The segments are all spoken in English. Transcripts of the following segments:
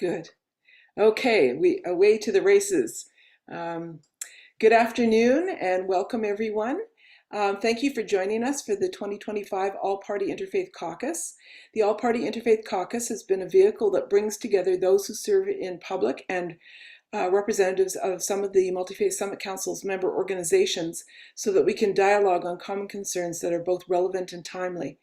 Good. Okay, away to the races. Good afternoon and welcome everyone. Thank you for joining us for the 2025 All-Party Interfaith Caucus. The All-Party Interfaith Caucus has been a vehicle that brings together those who serve in public and representatives of some of the Multi-Faith Summit Council's member organizations so that we can dialogue on common concerns that are both relevant and timely.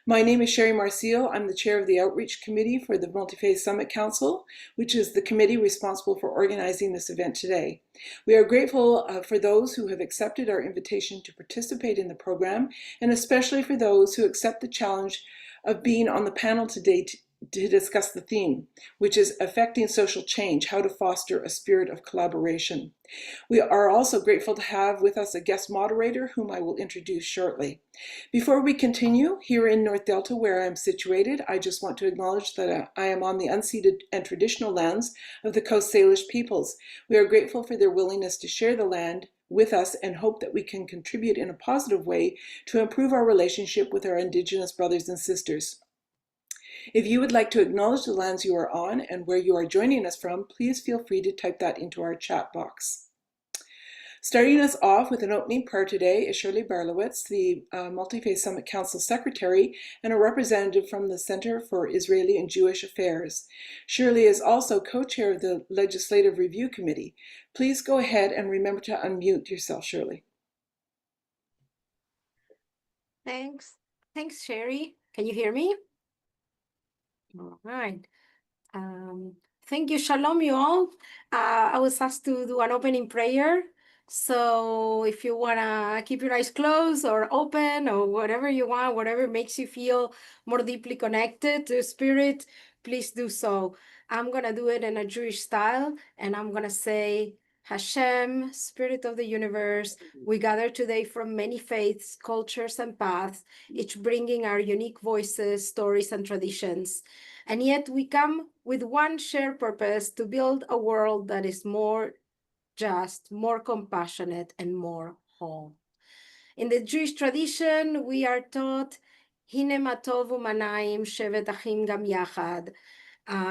My name is Sherry Marcial. I'm the chair of the Outreach Committee for the Multi-Faith Summit Council, which is the committee responsible for organizing this event today. We are grateful for those who have accepted our invitation to participate in the program, and especially for those who accept the challenge of being on the panel today to discuss the theme, which is affecting social change, how to foster a spirit of collaboration. We are also grateful to have with us a guest moderator whom I will introduce shortly. Before we continue, here in North Delta where I'm situated, I just want to acknowledge that I am on the unceded and traditional lands of the Coast Salish peoples. We are grateful for their willingness to share the land with us and hope that we can contribute in a positive way to improve our relationship with our Indigenous brothers and sisters. If you would like to acknowledge the lands you are on and where you are joining us from, please feel free to type that into our chat box. Starting us off with an opening prayer today is Shirley Barlowitz, the Multi-Faith Summit Council Secretary and a representative from the Center for Israeli and Jewish Affairs. Shirley is also co-chair of the Legislative Review Committee. Please go ahead and remember to unmute yourself, Shirley. Thanks, Sherry. Can you hear me? All right. Thank you. Shalom, you all. I was asked to do an opening prayer. So if you want to keep your eyes closed or open or whatever you want, whatever makes you feel more deeply connected to Spirit, please do so. I'm going to do it in a Jewish style, and I'm going to say, Hashem, Spirit of the universe, we gather today from many faiths, cultures, and paths, each bringing our unique voices, stories, and traditions. And yet we come with one shared purpose to build a world that is more just, more compassionate, and more whole. In the Jewish tradition, we are taught, Hine ma tov u'manayim shevet achim gam yachad.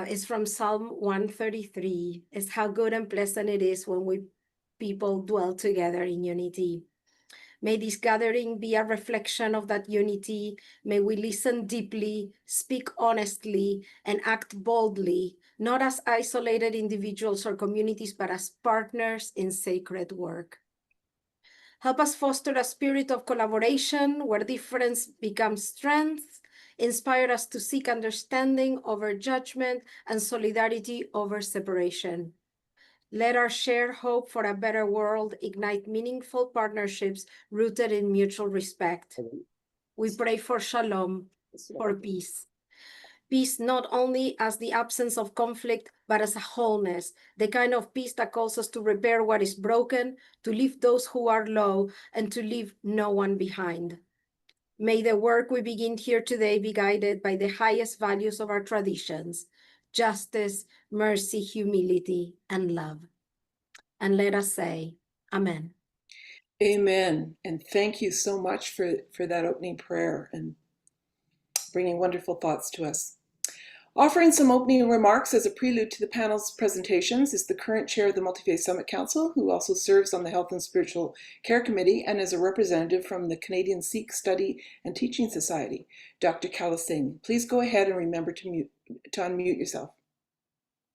It's from Psalm 133. It's how good and pleasant it is when people dwell together in unity. May this gathering be a reflection of that unity. May we listen deeply, speak honestly, and act boldly, not as isolated individuals or communities, but as partners in sacred work. Help us foster a spirit of collaboration where difference becomes strength. Inspire us to seek understanding over judgment and solidarity over separation. Let our shared hope for a better world ignite meaningful partnerships rooted in mutual respect. We pray for shalom, for peace. Peace not only as the absence of conflict, but as a wholeness, the kind of peace that calls us to repair what is broken, to lift those who are low, and to leave no one behind. May the work we begin here today be guided by the highest values of our traditions: justice, mercy, humility, and love. And let us say, Amen. Amen. And thank you so much for that opening prayer and bringing wonderful thoughts to us. Offering some opening remarks as a prelude to the panel's presentations is the current chair of the Multi-Faith Summit Council, who also serves on the Health and Spiritual Care Committee and is a representative from the Canadian Sikh Study and Teaching Society, Dr. Kala Singh. Please go ahead and remember to unmute yourself.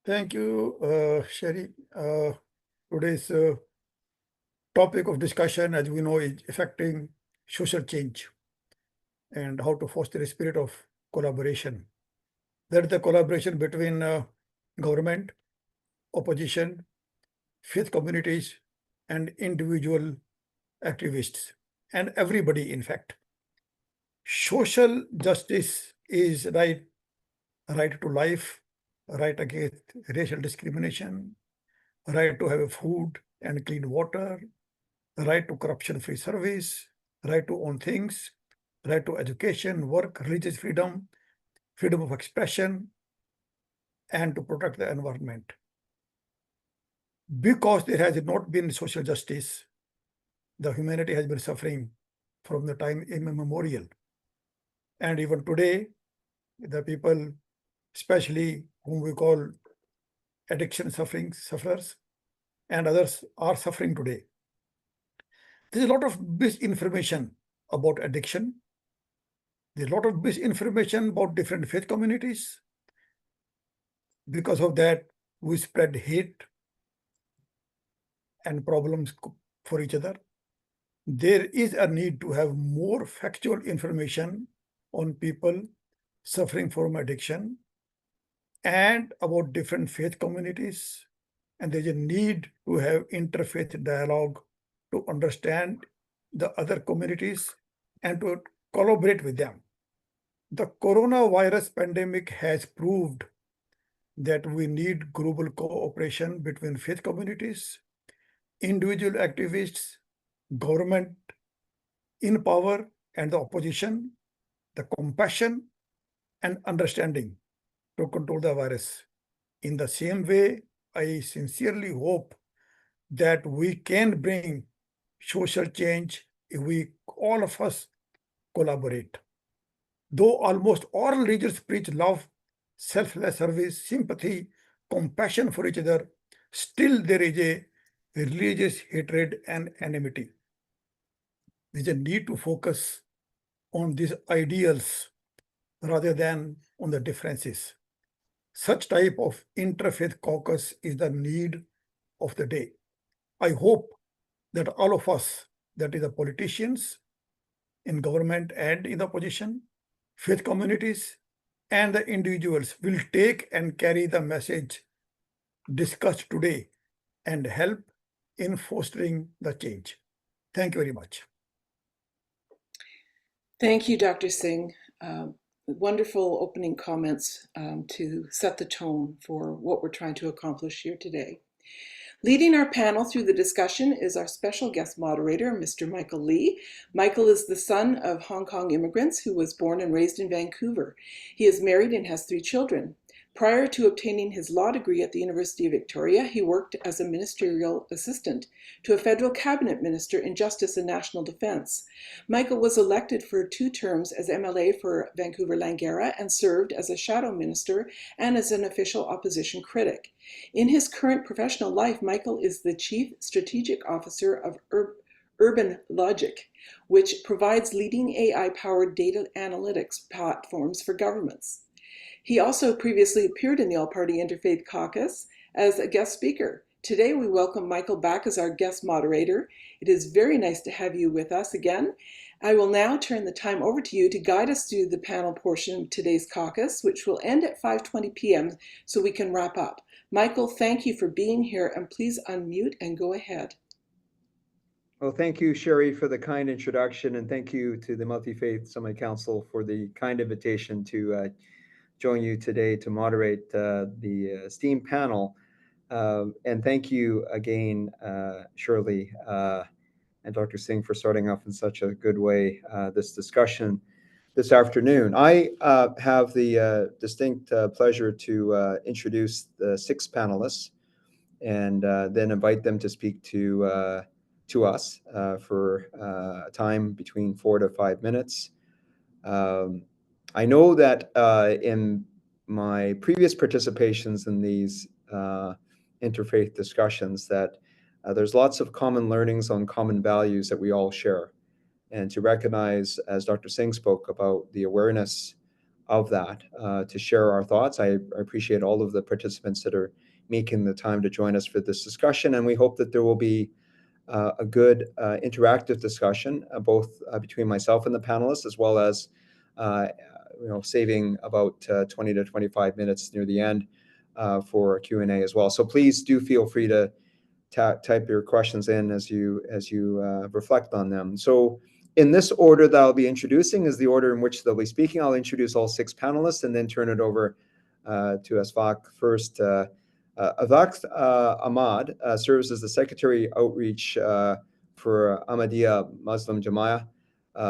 Thank you, Sherry. Today's topic of discussion, as we know, is affecting social change and how to foster a spirit of collaboration. That is the collaboration between government, opposition, faith communities, and individual activists, and everybody, in fact. Social justice is right to life, right against racial discrimination, right to have food and clean water, right to corruption-free service, right to own things, right to education, work, religious freedom, freedom of expression, and to protect the environment. Because there has not been social justice, the humanity has been suffering from the time immemorial. And even today, the people, especially whom we call addiction sufferers, and others are suffering today. There's a lot of misinformation about addiction. There's a lot of misinformation about different faith communities. Because of that, we spread hate and problems for each other. There is a need to have more factual information on people suffering from addiction and about different faith communities. And there's a need to have interfaith dialogue to understand the other communities and to collaborate with them. The coronavirus pandemic has proved that we need global cooperation between faith communities, individual activists, government in power and the opposition, the compassion and understanding to control the virus. In the same way, I sincerely hope that we can bring social change if all of us collaborate. Though almost all religions preach love, selfless service, sympathy, compassion for each other, still there is a religious hatred and enmity. There's a need to focus on these ideals rather than on the differences. Such type of interfaith caucus is the need of the day. I hope that all of us, that is the politicians in government and in the opposition, faith communities, and the individuals will take and carry the message discussed today and help in fostering the change. Thank you very much. Thank you, Dr. Singh. Wonderful opening comments to set the tone for what we're trying to accomplish here today. Leading our panel through the discussion is our special guest moderator, Mr. Michael Lee. Michael is the son of Hong Kong immigrants who was born and raised in Vancouver. He is married and has 3 children. Prior to obtaining his law degree at the University of Victoria, he worked as a ministerial assistant to a federal cabinet minister in Justice and National Defense. Michael was elected for 2 terms as MLA for Vancouver-Langara and served as a shadow minister and as an official opposition critic. In his current professional life, Michael is the Chief Strategic Officer of Urban Logic, which provides leading AI-powered data analytics platforms for governments. He also previously appeared in the All-Party Interfaith Caucus as a guest speaker. Today, we welcome Michael back as our guest moderator. It is very nice to have you with us again. I will now turn the time over to you to guide us through the panel portion of today's caucus, which will end at 5:20 p.m. so we can wrap up. Michael, thank you for being here, and please unmute and go ahead. Well, thank you, Sherry, for the kind introduction, and thank you to the Multi-Faith Summit Council for the kind invitation to join you today to moderate the esteemed panel. And thank you again, Shirley and Dr. Singh, for starting off in such a good way this discussion this afternoon. I have the distinct pleasure to introduce the 6 panelists and then invite them to speak to us for a time between 4 to 5 minutes. I know that in my previous participations in these interfaith discussions that there's lots of common learnings on common values that we all share. And to recognize, as Dr. Singh spoke about, the awareness of that, to share our thoughts. I appreciate all of the participants that are making the time to join us for this discussion. And we hope that there will be a good interactive discussion, both between myself and the panelists, as well as saving about 20 to 25 minutes near the end for a Q&A as well. So please do feel free to type your questions in as you reflect on them. So in this order that I'll be introducing is the order in which they'll be speaking. I'll introduce all 6 panelists and then turn it over to Asfaq first. Avaq Ahmad serves as the Secretary Outreach for Ahmadiyya Muslim Jamia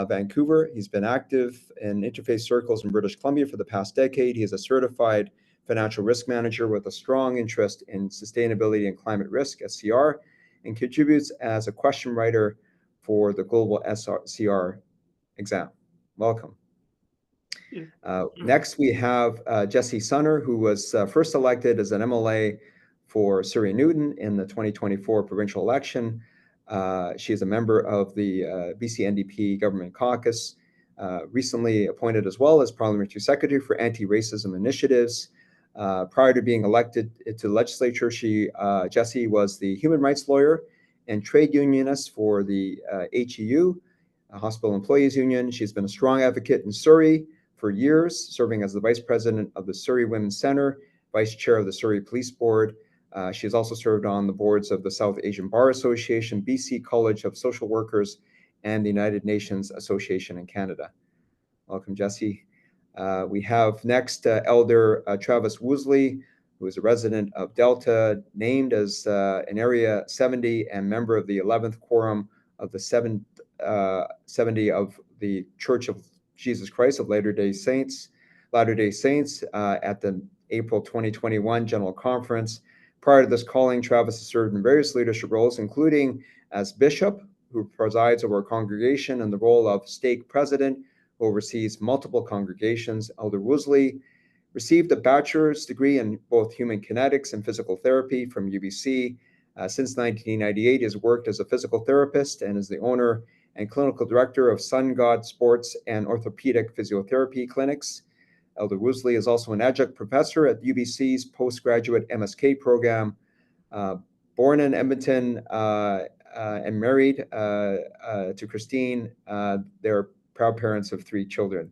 Vancouver. He's been active in interfaith circles in British Columbia for the past decade. He is a certified financial risk manager with a strong interest in sustainability and climate risk, SCR, and contributes as a question writer for the Global SCR exam. Welcome. Next, we have Jesse Sunner, who was first elected as an MLA for Surrey Newton in the 2024 provincial election. She is a member of the BC NDP Government Caucus, recently appointed as well as Parliamentary Secretary for Anti-Racism Initiatives. Prior to being elected to the legislature, Jessie was the human rights lawyer and trade unionist for the HEU, Hospital Employees Union. She's been a strong advocate in Surrey for years, serving as the Vice President of the Surrey Women's Centre, Vice Chair of the Surrey Police Board. She has also served on the boards of the South Asian Bar Association, BC College of Social Workers, and the United Nations Association in Canada. Welcome, Jessie. We have next Elder Travis Woosley, who is a resident of Delta, named as an Area 70 and member of the 11th Quorum of the 70 of the Church of Jesus Christ of Latter-day Saints at the April 2021 General Conference. Prior to this calling, Travis has served in various leadership roles, including as bishop, who presides over a congregation, and the role of stake president, who oversees multiple congregations. Elder Woosley received a bachelor's degree in both human kinetics and physical therapy from UBC. Since 1998, he has worked as a physical therapist and is the owner and clinical director of Sun God Sports and Orthopedic Physiotherapy Clinics. Elder Woosley is also an adjunct professor at UBC's postgraduate MSK program. Born in Edmonton and married to Christine, they're proud parents of 3 children.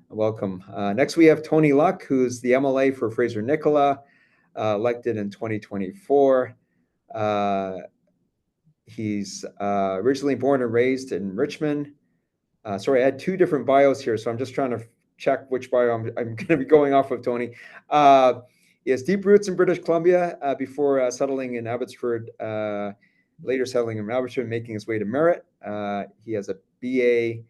Welcome. Next, we have Tony Luck, who's the MLA for Fraser-Nicola, elected in 2024. He's originally born and raised in Richmond. Sorry, I had 2 different bios here, so I'm just trying to check which bio I'm going to be going off of, Tony. He has deep roots in British Columbia before settling in Abbotsford, later settling in Abbotsford, making his way to Merritt. He has a BBA,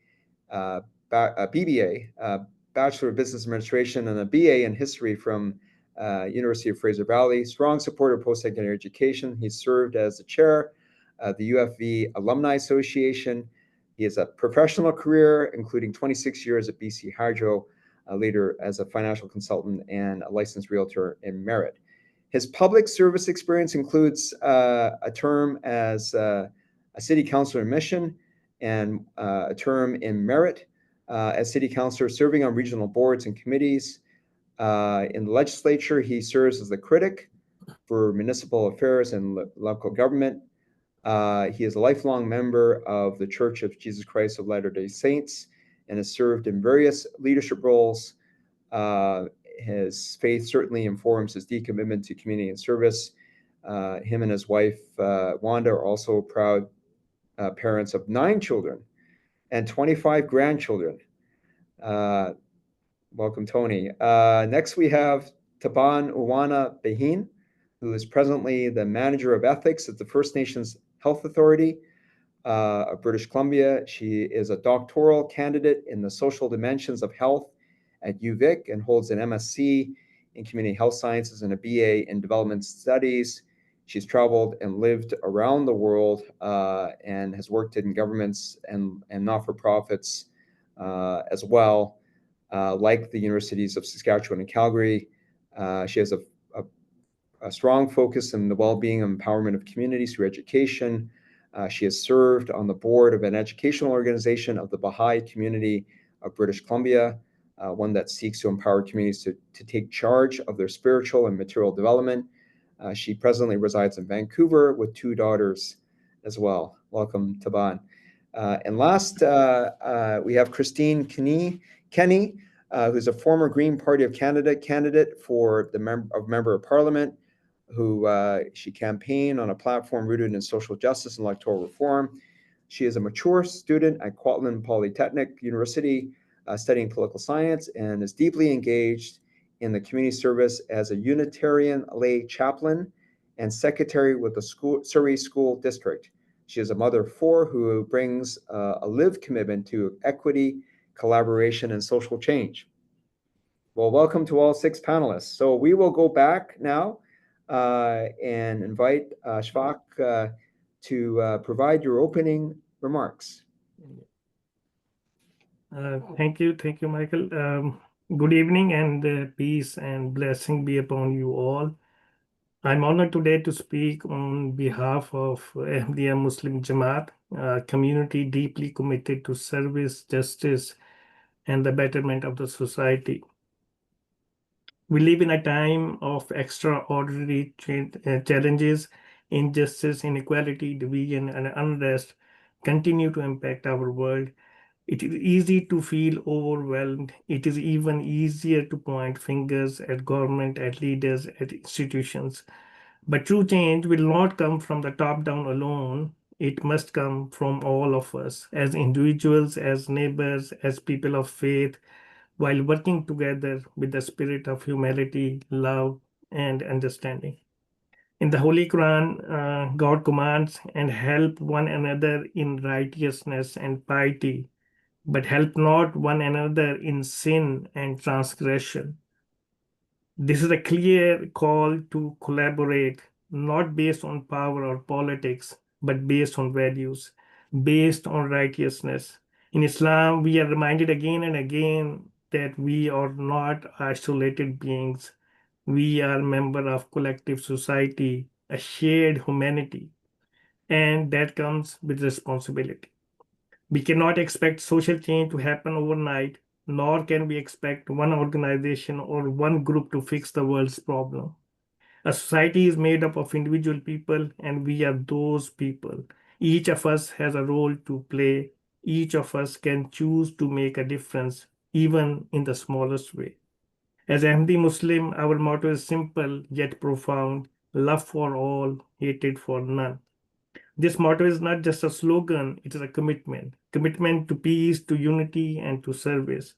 Bachelor of Business Administration, and a BA in History from University of Fraser Valley. Strong supporter of post-secondary education. He served as the chair of the UFV Alumni Association. He has a professional career, including 26 years at BC Hydro, later as a financial consultant and a licensed realtor in Merritt. His public service experience includes a term as a city councilor in Mission and a term in Merritt as city councilor, serving on regional boards and committees. In the legislature, he serves as the critic for municipal affairs and local government. He is a lifelong member of the Church of Jesus Christ of Latter-day Saints and has served in various leadership roles. His faith certainly informs his deep commitment to community and service. Him and his wife, Wanda, are also proud parents of 9 children and 25 grandchildren. Welcome, Tony. Next, we have Taban Uwana Behin, who is presently the Manager of Ethics at the First Nations Health Authority of British Columbia. She is a doctoral candidate in the social dimensions of health at UVic and holds an MSc in community health sciences and a BA in development studies. She's traveled and lived around the world and has worked in governments and not-for-profits as well, like the Universities of Saskatchewan and Calgary. She has a strong focus on the well-being and empowerment of communities through education. She has served on the board of an educational organization of the Baha'i community of British Columbia, one that seeks to empower communities to take charge of their spiritual and material development. She presently resides in Vancouver with 2 daughters as well. Welcome, Taban. And last, we have Christine Kenny, who's a former Green Party of Canada candidate for the Member of Parliament, who she campaigned on a platform rooted in social justice and electoral reform. She is a mature student at Kwantlen Polytechnic University, studying political science, and is deeply engaged in the community service as a Unitarian lay chaplain and secretary with the Surrey School District. She is a mother of 4 who brings a lived commitment to equity, collaboration, and social change. Well, welcome to all 6 panelists. So we will go back now and invite Shvak to provide your opening remarks. Thank you, Michael. Good evening, and peace and blessing be upon you all. I'm honored today to speak on behalf of Ahmadiyya Muslim Jamaat, a community deeply committed to service, justice, and the betterment of the society. We live in a time of extraordinary challenges. Injustice, inequality, division, and unrest continue to impact our world. It is easy to feel overwhelmed. It is even easier to point fingers at government, at leaders, at institutions. But true change will not come from the top down alone. It must come from all of us, as individuals, as neighbors, as people of faith, while working together with the spirit of humility, love, and understanding. In the Holy Quran, God commands and help one another in righteousness and piety, but help not one another in sin and transgression. This is a clear call to collaborate, not based on power or politics, but based on values, based on righteousness. In Islam, we are reminded again and again that we are not isolated beings. We are members of collective society, a shared humanity, and that comes with responsibility. We cannot expect social change to happen overnight, nor can we expect one organization or one group to fix the world's problem. A society is made up of individual people, and we are those people. Each of us has a role to play. Each of us can choose to make a difference, even in the smallest way. As Ahmadi Muslim, our motto is simple yet profound: love for all, hatred for none. This motto is not just a slogan, it is a commitment to peace, to unity, and to service.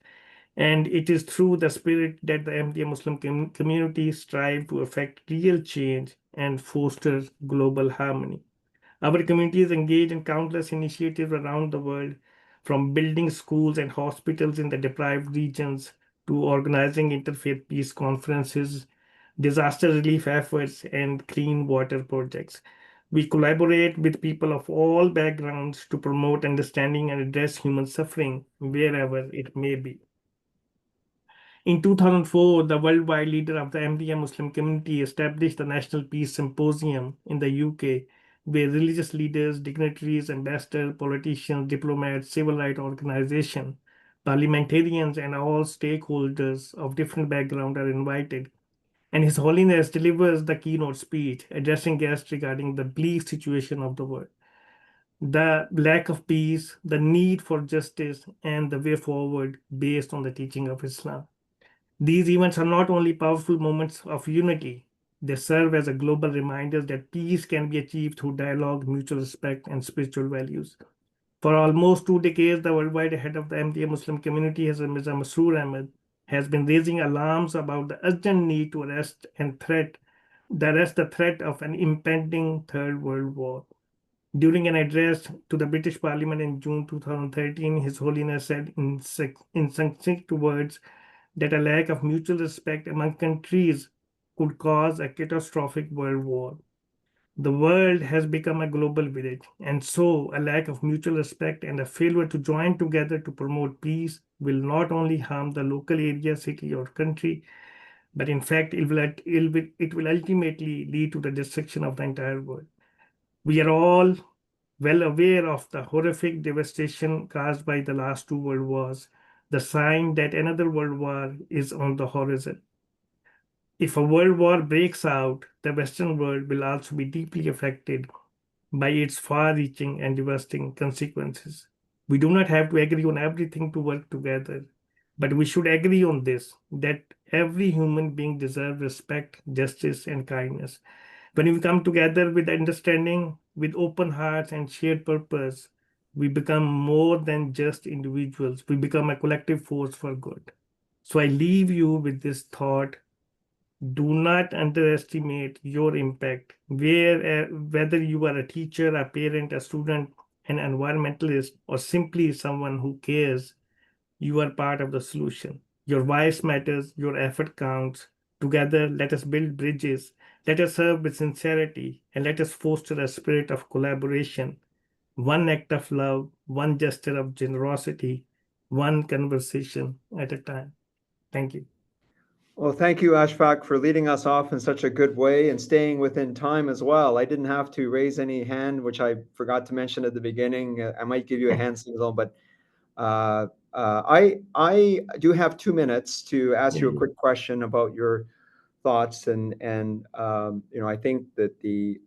And it is through the spirit that the Ahmadiyya Muslim community strive to effect real change and foster global harmony. Our community is engaged in countless initiatives around the world, from building schools and hospitals in the deprived regions to organizing interfaith peace conferences, disaster relief efforts, and clean water projects. We collaborate with people of all backgrounds to promote understanding and address human suffering wherever it may be. In 2004, the worldwide leader of the Ahmadiyya Muslim community established the National Peace Symposium in the UK, where religious leaders, dignitaries, ambassadors, politicians, diplomats, civil rights organizations, parliamentarians, and all stakeholders of different backgrounds are invited. And His Holiness delivers the keynote speech, addressing guests regarding the bleak situation of the world, the lack of peace, the need for justice, and the way forward based on the teaching of Islam. These events are not only powerful moments of unity, they serve as a global reminder that peace can be achieved through dialogue, mutual respect, and spiritual values. For almost 2 decades, the worldwide head of the Ahmadiyya Muslim community, Mirza Masroor Ahmad, has been raising alarms about the urgent need to arrest the threat of an impending Third World War. During an address to the British Parliament in June 2013, His Holiness said in succinct words that a lack of mutual respect among countries could cause a catastrophic world war. The world has become a global village, and so a lack of mutual respect and a failure to join together to promote peace will not only harm the local area, city, or country, but in fact, it will ultimately lead to the destruction of the entire world. We are all well aware of the horrific devastation caused by the last 2 world wars, the sign that another world war is on the horizon. If a world war breaks out, the Western world will also be deeply affected by its far-reaching and devastating consequences. We do not have to agree on everything to work together, but we should agree on this, that every human being deserves respect, justice, and kindness. When we come together with understanding, with open hearts and shared purpose, we become more than just individuals. We become a collective force for good. So I leave you with this thought: do not underestimate your impact. Whether you are a teacher, a parent, a student, an environmentalist, or simply someone who cares, you are part of the solution. Your voice matters, your effort counts. Together, let us build bridges, let us serve with sincerity, and let us foster a spirit of collaboration. One act of love, one gesture of generosity, one conversation at a time. Thank you. Well, thank you, Ashfaq, for leading us off in such a good way and staying within time as well. I didn't have to raise any hand, which I forgot to mention at the beginning. I might give you a hand signal, but I do have 2 minutes to ask you a quick question about your thoughts, and I think that the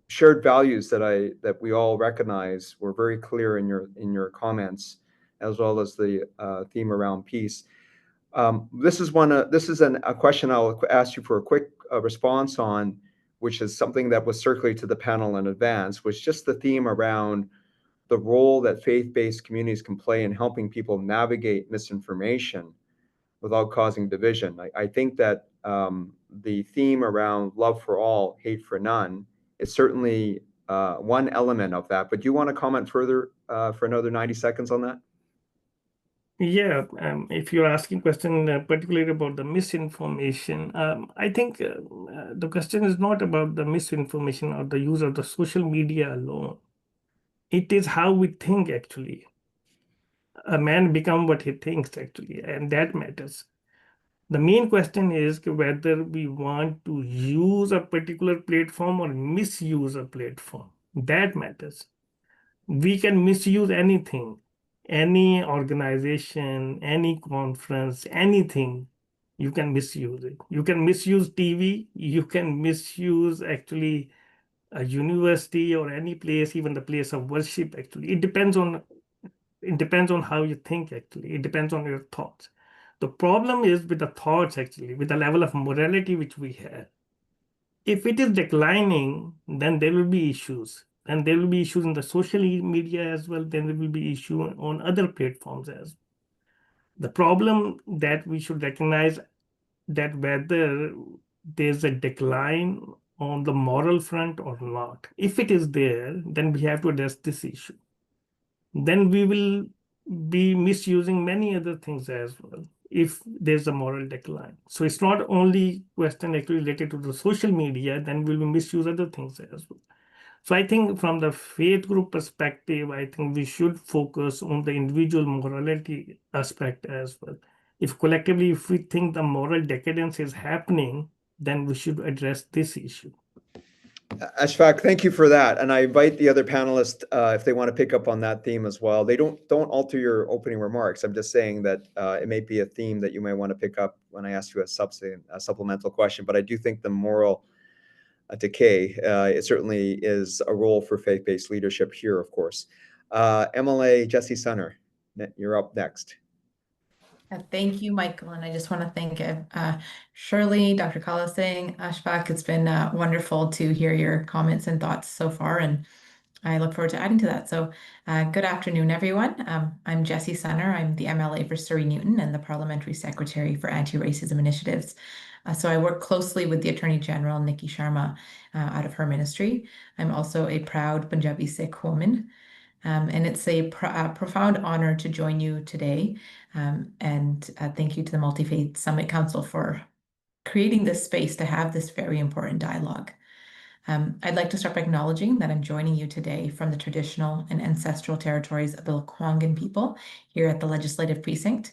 shared values that we all recognize were very clear in your comments, as well as the theme around peace. This is a question I'll ask you for a quick response on, which is something that was circulated to the panel in advance, was just the theme around the role that faith-based communities can play in helping people navigate misinformation without causing division. I think that the theme around love for all, hate for none is certainly one element of that. But do you want to comment further for another 90 seconds on that? Yeah, if you're asking question particularly about the misinformation, I think the question is not about the misinformation or the use of the social media alone. It is how we think actually. A man become what he thinks actually, and that matters. The main question is whether we want to use a particular platform or misuse a platform. That matters. We can misuse anything, any organization, any conference, anything. You can misuse it. You can misuse TV. You can misuse actually a university or any place, even the place of worship. Actually, it depends on how you think. Actually, it depends on your thoughts. The problem is with the thoughts. Actually, with the level of morality which we have. If it is declining, then there will be issues. And there will be issues in the social media as well. Then there will be issue on other platforms as well. The problem that we should recognize that whether there's a decline on the moral front or not. If it is there, then we have to address this issue. Then we will be misusing many other things as well if there's a moral decline. So it's not only question actually related to the social media, then we will misuse other things as well. So I think from the faith group perspective, I think we should focus on the individual morality aspect as well. If collectively, if we think the moral decadence is happening, then we should address this issue. Ashfaq, thank you for that. And I invite the other panelists, if they want to pick up on that theme as well. They don't alter your opening remarks. I'm just saying that it may be a theme that you may want to pick up when I ask you a supplemental question. But I do think the moral decay, it certainly is a role for faith-based leadership here, of course. MLA Jesse Sunner, you're up next. Thank you, Michael. And I just want to thank Shirley, Dr. Kalasing, Ashfaq. It's been wonderful to hear your comments and thoughts so far, and I look forward to adding to that. So good afternoon, everyone. I'm Jessie Sunner. I'm the MLA for Surrey Newton and the Parliamentary Secretary for Anti-Racism Initiatives. So I work closely with the Attorney General, Nikki Sharma, out of her ministry. I'm also a proud Punjabi Sikh woman. And it's a profound honor to join you today. And thank you to the Multi-Faith Summit Council for creating this space to have this very important dialogue. I'd like to start by acknowledging that I'm joining you today from the traditional and ancestral territories of the Lekwungen people here at the Legislative Precinct,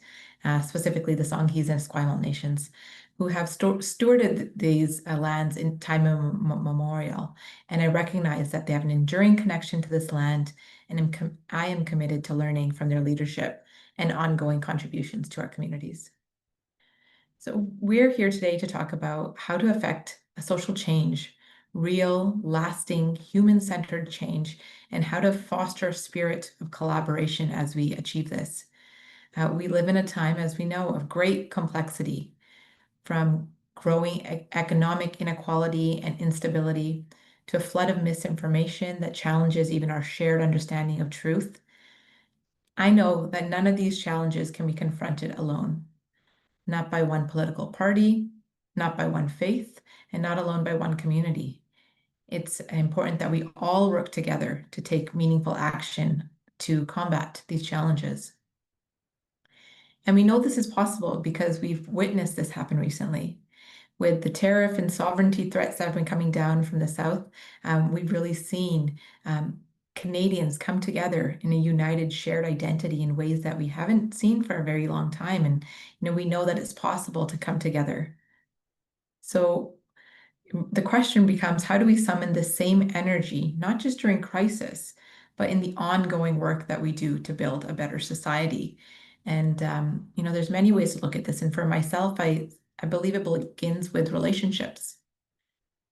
specifically the Songhees and Esquimalt nations, who have stewarded these lands in time immemorial. And I recognize that they have an enduring connection to this land, and I am committed to learning from their leadership and ongoing contributions to our communities. So we're here today to talk about how to affect a social change, real, lasting, human-centered change, and how to foster a spirit of collaboration as we achieve this. We live in a time, as we know, of great complexity, from growing economic inequality and instability to a flood of misinformation that challenges even our shared understanding of truth. I know that none of these challenges can be confronted alone, not by one political party, not by one faith, and not alone by one community. It's important that we all work together to take meaningful action to combat these challenges. And we know this is possible because we've witnessed this happen recently. With the tariff and sovereignty threats that have been coming down from the South, we've really seen Canadians come together in a united, shared identity in ways that we haven't seen for a very long time. And, we know that it's possible to come together. So the question becomes, how do we summon the same energy, not just during crisis, but in the ongoing work that we do to build a better society? And, there's many ways to look at this. And for myself, I believe it begins with relationships.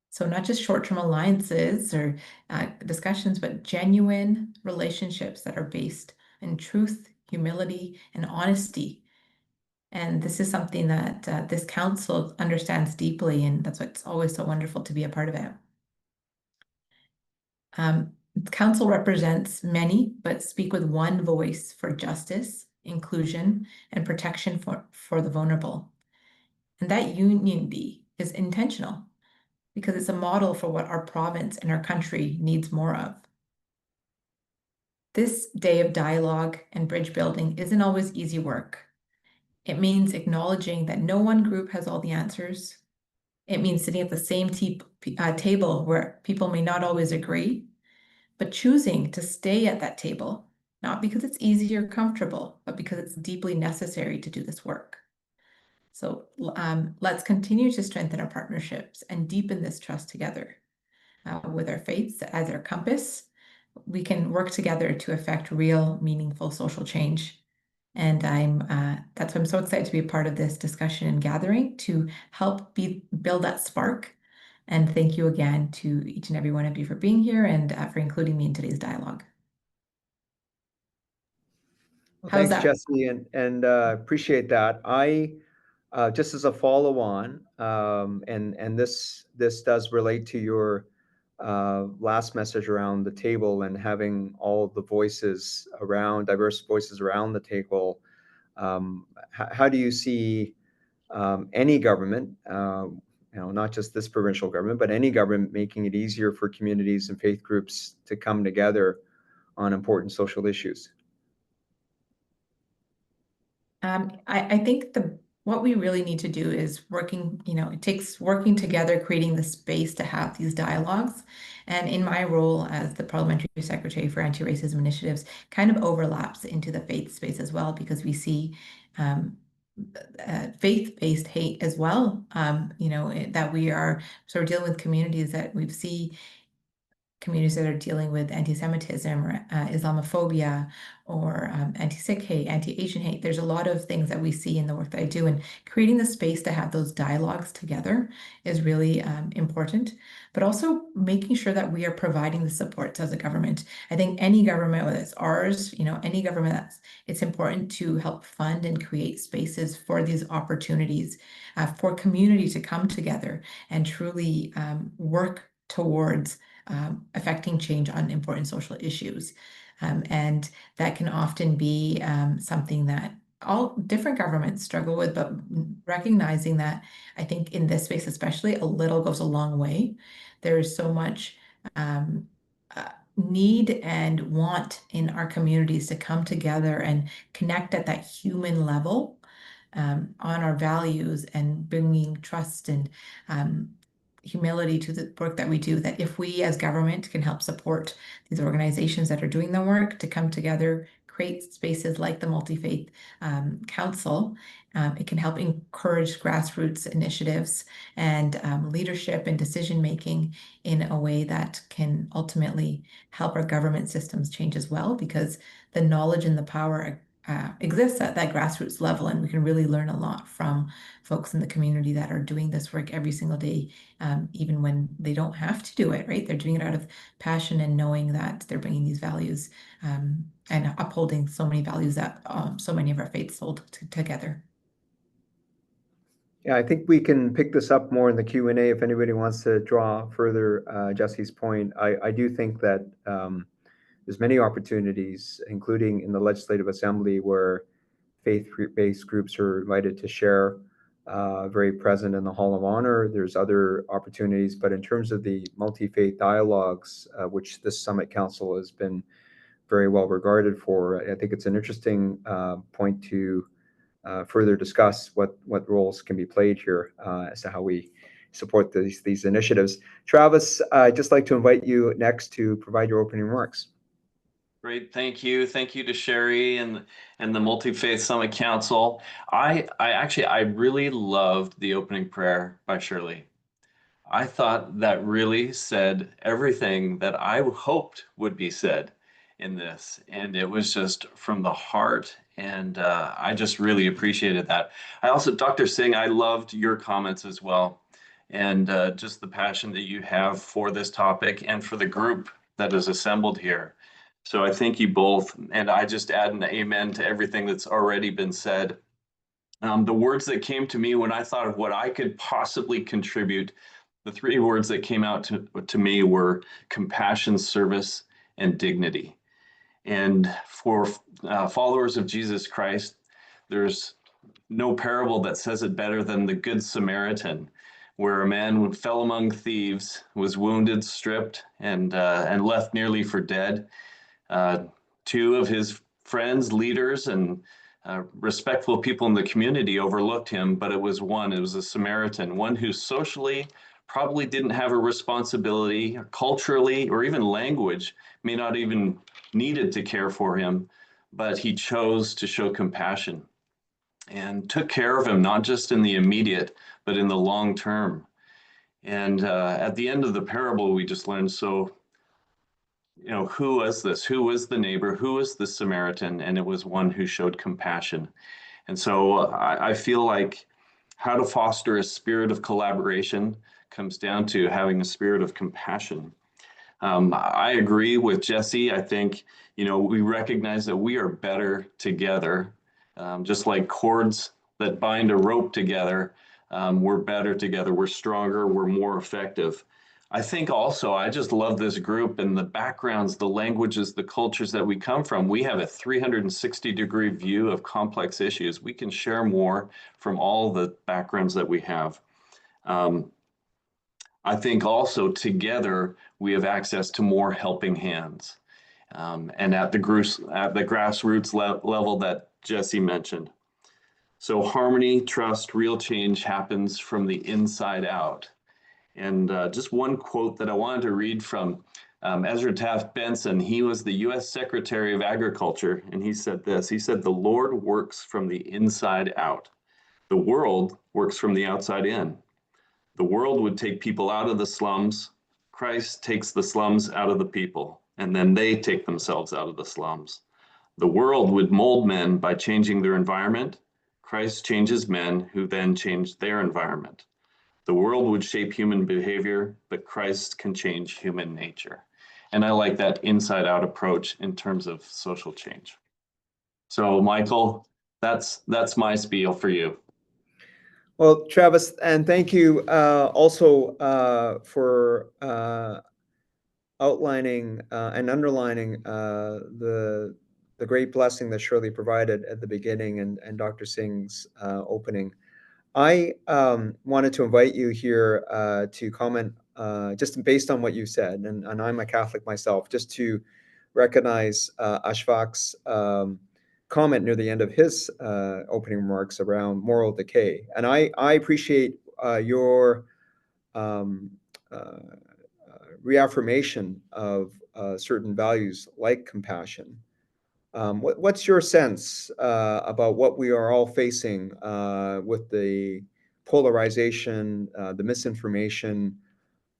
So not just short-term alliances or discussions, but genuine relationships that are based in truth, humility, and honesty. And this is something that this council understands deeply, and that's why it's always so wonderful to be a part of it. The council represents many, but speak with one voice for justice, inclusion, and protection for the vulnerable. And that unity is intentional, because it's a model for what our province and our country needs more of. This day of dialogue and bridge building isn't always easy work. It means acknowledging that no one group has all the answers. It means sitting at the same table where people may not always agree, but choosing to stay at that table, not because it's easy or comfortable, but because it's deeply necessary to do this work. So let's continue to strengthen our partnerships and deepen this trust together. With our faiths as our compass, we can work together to affect real, meaningful social change. And that's why I'm so excited to be a part of this discussion and gathering to help build that spark. And thank you again to each and every one of you for being here and for including me in today's dialogue. Well, How's thanks, that? Jesse, and appreciate that. I just as a follow-on, and this does relate to your last message around the table and having all the voices around, diverse voices around the table. How do you see any government, not just this provincial government, but any government making it easier for communities and faith groups to come together on important social issues? I think what we really need to do is working, it takes working together, creating the space to have these dialogues. And in my role as the Parliamentary Secretary for Anti-Racism Initiatives kind of overlaps into the faith space as well, because we see faith-based hate as well, that we are sort of dealing with communities that we see communities that are dealing with anti-Semitism or Islamophobia or anti-Sikh hate, anti-Asian hate. There's a lot of things that we see in the work that I do, and creating the space to have those dialogues together is really important, but also making sure that we are providing the supports as a government. I think any government, whether it's ours, any government, it's important to help fund and create spaces for these opportunities for community to come together and truly work towards affecting change on important social issues. And that can often be something that all different governments struggle with, but recognizing that I think in this space, especially, a little goes a long way. There is so much need and want in our communities to come together and connect at that human level on our values and bringing trust and humility to the work that we do, that if we as government can help support these organizations that are doing the work to come together, create spaces like the Multi-Faith Council, it can help encourage grassroots initiatives and leadership and decision-making in a way that can ultimately help our government systems change as well, because the knowledge and the power exists at that grassroots level, and we can really learn a lot from folks in the community that are doing this work every single day, even when they don't have to do it, right? They're doing it out of passion and knowing that they're bringing these values and upholding so many values that so many of our faiths hold together. Yeah, I think we can pick this up more in the Q&A if anybody wants to draw further Jesse's point. I do think that there's many opportunities, including in the Legislative Assembly, where faith-based groups are invited to share, very present in the Hall of Honor. There's other opportunities, but in terms of the multi-faith dialogues, which this Summit Council has been very well regarded for, I think it's an interesting point to further discuss what roles can be played here as to how we support these initiatives. Travis, I'd just like to invite you next to provide your opening remarks. Great, thank you. Thank you to Sherry and the Multi-Faith Summit Council. I really loved the opening prayer by Shirley. I thought that really said everything that I hoped would be said in this, and it was just from the heart, and I just really appreciated that. I also, Dr. Singh, I loved your comments as well, and just the passion that you have for this topic and for the group that is assembled here. So I thank you both, and I just add an amen to everything that's already been said. The words that came to me when I thought of what I could possibly contribute, the three words that came out to me were compassion, service, and dignity. And for followers of Jesus Christ, there's no parable that says it better than the Good Samaritan, where a man fell among thieves, was wounded, stripped, and left nearly for dead. Two of his friends, leaders, and respectful people in the community overlooked him, but it was a Samaritan, one who socially probably didn't have a responsibility, culturally, or even language, may not even needed to care for him, but he chose to show compassion and took care of him, not just in the immediate, but in the long term. And at the end of the parable, we just learned, so, you know, who was this? Who was the neighbor? Who was the Samaritan? And it was one who showed compassion. And so I feel like how to foster a spirit of collaboration comes down to having a spirit of compassion. I agree with Jesse. I think, you know, we recognize that we are better together, just like cords that bind a rope together. We're better together. We're stronger. We're more effective. I think also, I just love this group and the backgrounds, the languages, the cultures that we come from. We have a 360-degree view of complex issues. We can share more from all the backgrounds that we have. I think also together we have access to more helping hands, and at the grassroots level that Jesse mentioned. So harmony, trust, real change happens from the inside out. And just one quote that I wanted to read from Ezra Taft Benson. He was the U.S. Secretary of Agriculture, and he said this. He said, "The Lord works from the inside out. The world works from the outside in. The world would take people out of the slums. Christ takes the slums out of the people, and then they take themselves out of the slums. The world would mold men by changing their environment. Christ changes men who then change their environment. The world would shape human behavior, but Christ can change human nature." And I like that inside-out approach in terms of social change. So, Michael, that's my spiel for you. Well, Travis, and thank you also for outlining and underlining the great blessing that Shirley provided at the beginning and Dr. Singh's opening. I wanted to invite you here to comment just based on what you said, and I'm a Catholic myself, just to recognize Ashfaq's comment near the end of his opening remarks around moral decay. And I appreciate your reaffirmation of certain values like compassion. What's your sense about what we are all facing with the polarization, the misinformation,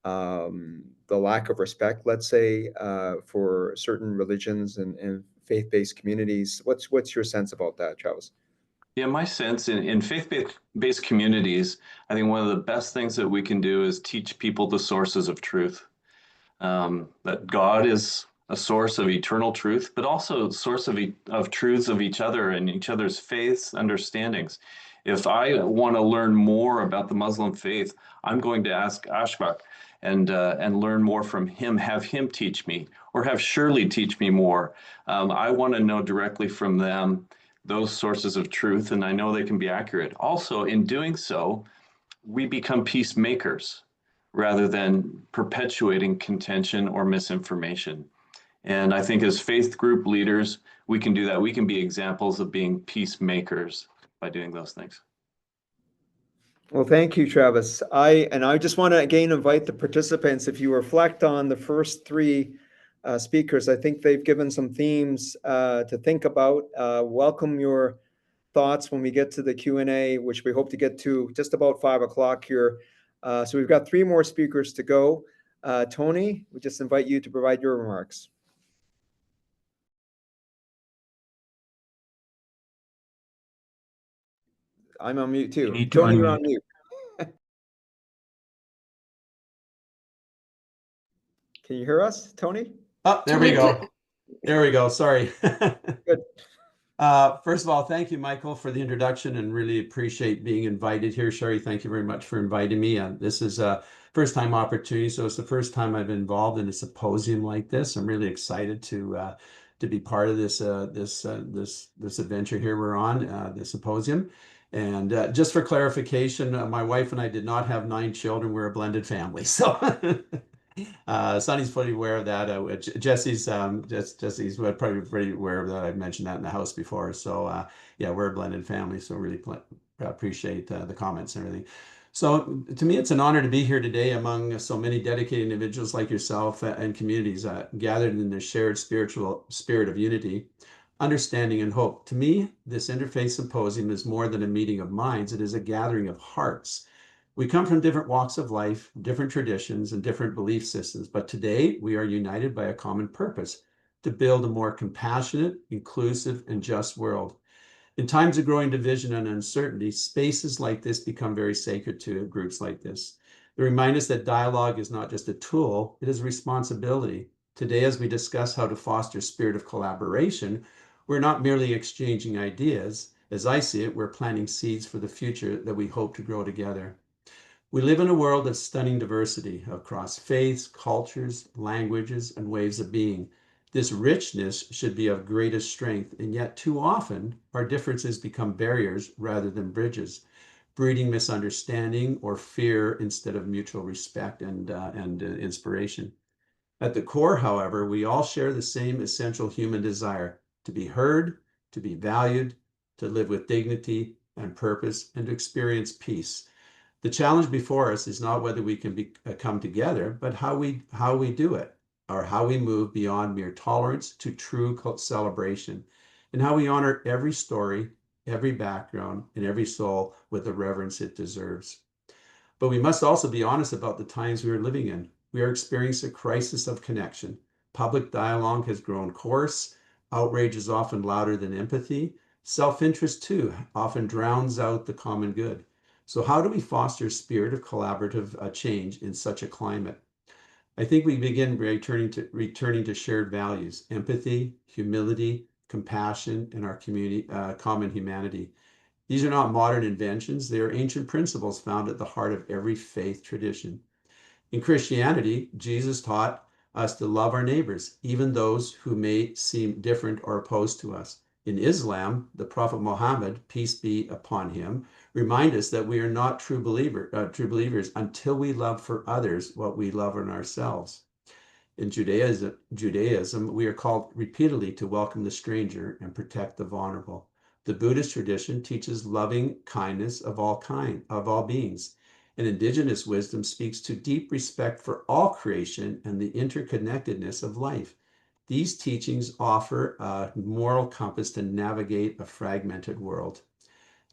the lack of respect, let's say, for certain religions and faith-based communities? What's your sense about that, Travis? Yeah, my sense in faith-based communities, I think one of the best things that we can do is teach people the sources of truth. That God is a source of eternal truth, but also a source of truths of each other and each other's faiths, understandings. If I want to learn more about the Muslim faith, I'm going to ask Ashfaq and learn more from him, have him teach me, or have Shirley teach me more. I want to know directly from them those sources of truth, and I know they can be accurate. Also, in doing so, we become peacemakers rather than perpetuating contention or misinformation. And I think as faith group leaders, we can do that. We can be examples of being peacemakers by doing those things. Well, thank you, Travis. I just want to again invite the participants, if you reflect on the first three speakers. I think they've given some themes to think about. Welcome your thoughts when we get to the Q&A, which we hope to get to just about 5 o'clock here. So we've got 3 more speakers to go. Tony, we just invite you to provide your remarks. I'm on mute too. Tony, you're on mute. Can you hear us, Tony? Oh, there we go. There we go. Sorry. Good. First of all, thank you, Michael, for the introduction, and really appreciate being invited here. Sherry, thank you very much for inviting me. This is a first-time opportunity, so it's the first time I've been involved in a symposium like this. I'm really excited to be part of this adventure here we're on, the symposium. And just for clarification, my wife and I did not have 9 children. We're a blended family, so. Sonny's fully aware of that. Jesse's probably pretty aware of that. I've mentioned that in the house before. So yeah, we're a blended family. So really appreciate the comments and everything. So to me, it's an honor to be here today among so many dedicated individuals like yourself and communities gathered in the shared spiritual spirit of unity, understanding, and hope. To me, this Interfaith Symposium is more than a meeting of minds. It is a gathering of hearts. We come from different walks of life, different traditions, and different belief systems, but today we are united by a common purpose: to build a more compassionate, inclusive, and just world. In times of growing division and uncertainty, spaces like this become very sacred to groups like this. They remind us that dialogue is not just a tool, it is a responsibility. Today, as we discuss how to foster a spirit of collaboration, we're not merely exchanging ideas. As I see it, we're planting seeds for the future that we hope to grow together. We live in a world of stunning diversity across faiths, cultures, languages, and ways of being. This richness should be of greatest strength, and yet too often our differences become barriers rather than bridges, breeding misunderstanding or fear instead of mutual respect and inspiration. At the core, however, we all share the same essential human desire: to be heard, to be valued, to live with dignity and purpose, and to experience peace. The challenge before us is not whether we can come together, but how we do it, or how we move beyond mere tolerance to true celebration, and how we honor every story, every background, and every soul with the reverence it deserves. But we must also be honest about the times we are living in. We are experiencing a crisis of connection. Public dialogue has grown coarse. Outrage is often louder than empathy. Self-interest, too, often drowns out the common good. So how do we foster a spirit of collaborative change in such a climate? I think we begin by returning to shared values: empathy, humility, compassion, and our community, common humanity. These are not modern inventions. They are ancient principles found at the heart of every faith tradition. In Christianity, Jesus taught us to love our neighbors, even those who may seem different or opposed to us. In Islam, the Prophet Muhammad, peace be upon him, remind us that we are not true believers until we love for others what we love in ourselves. In Judaism, we are called repeatedly to welcome the stranger and protect the vulnerable. The Buddhist tradition teaches loving kindness of all beings. And indigenous wisdom speaks to deep respect for all creation and the interconnectedness of life. These teachings offer a moral compass to navigate a fragmented world.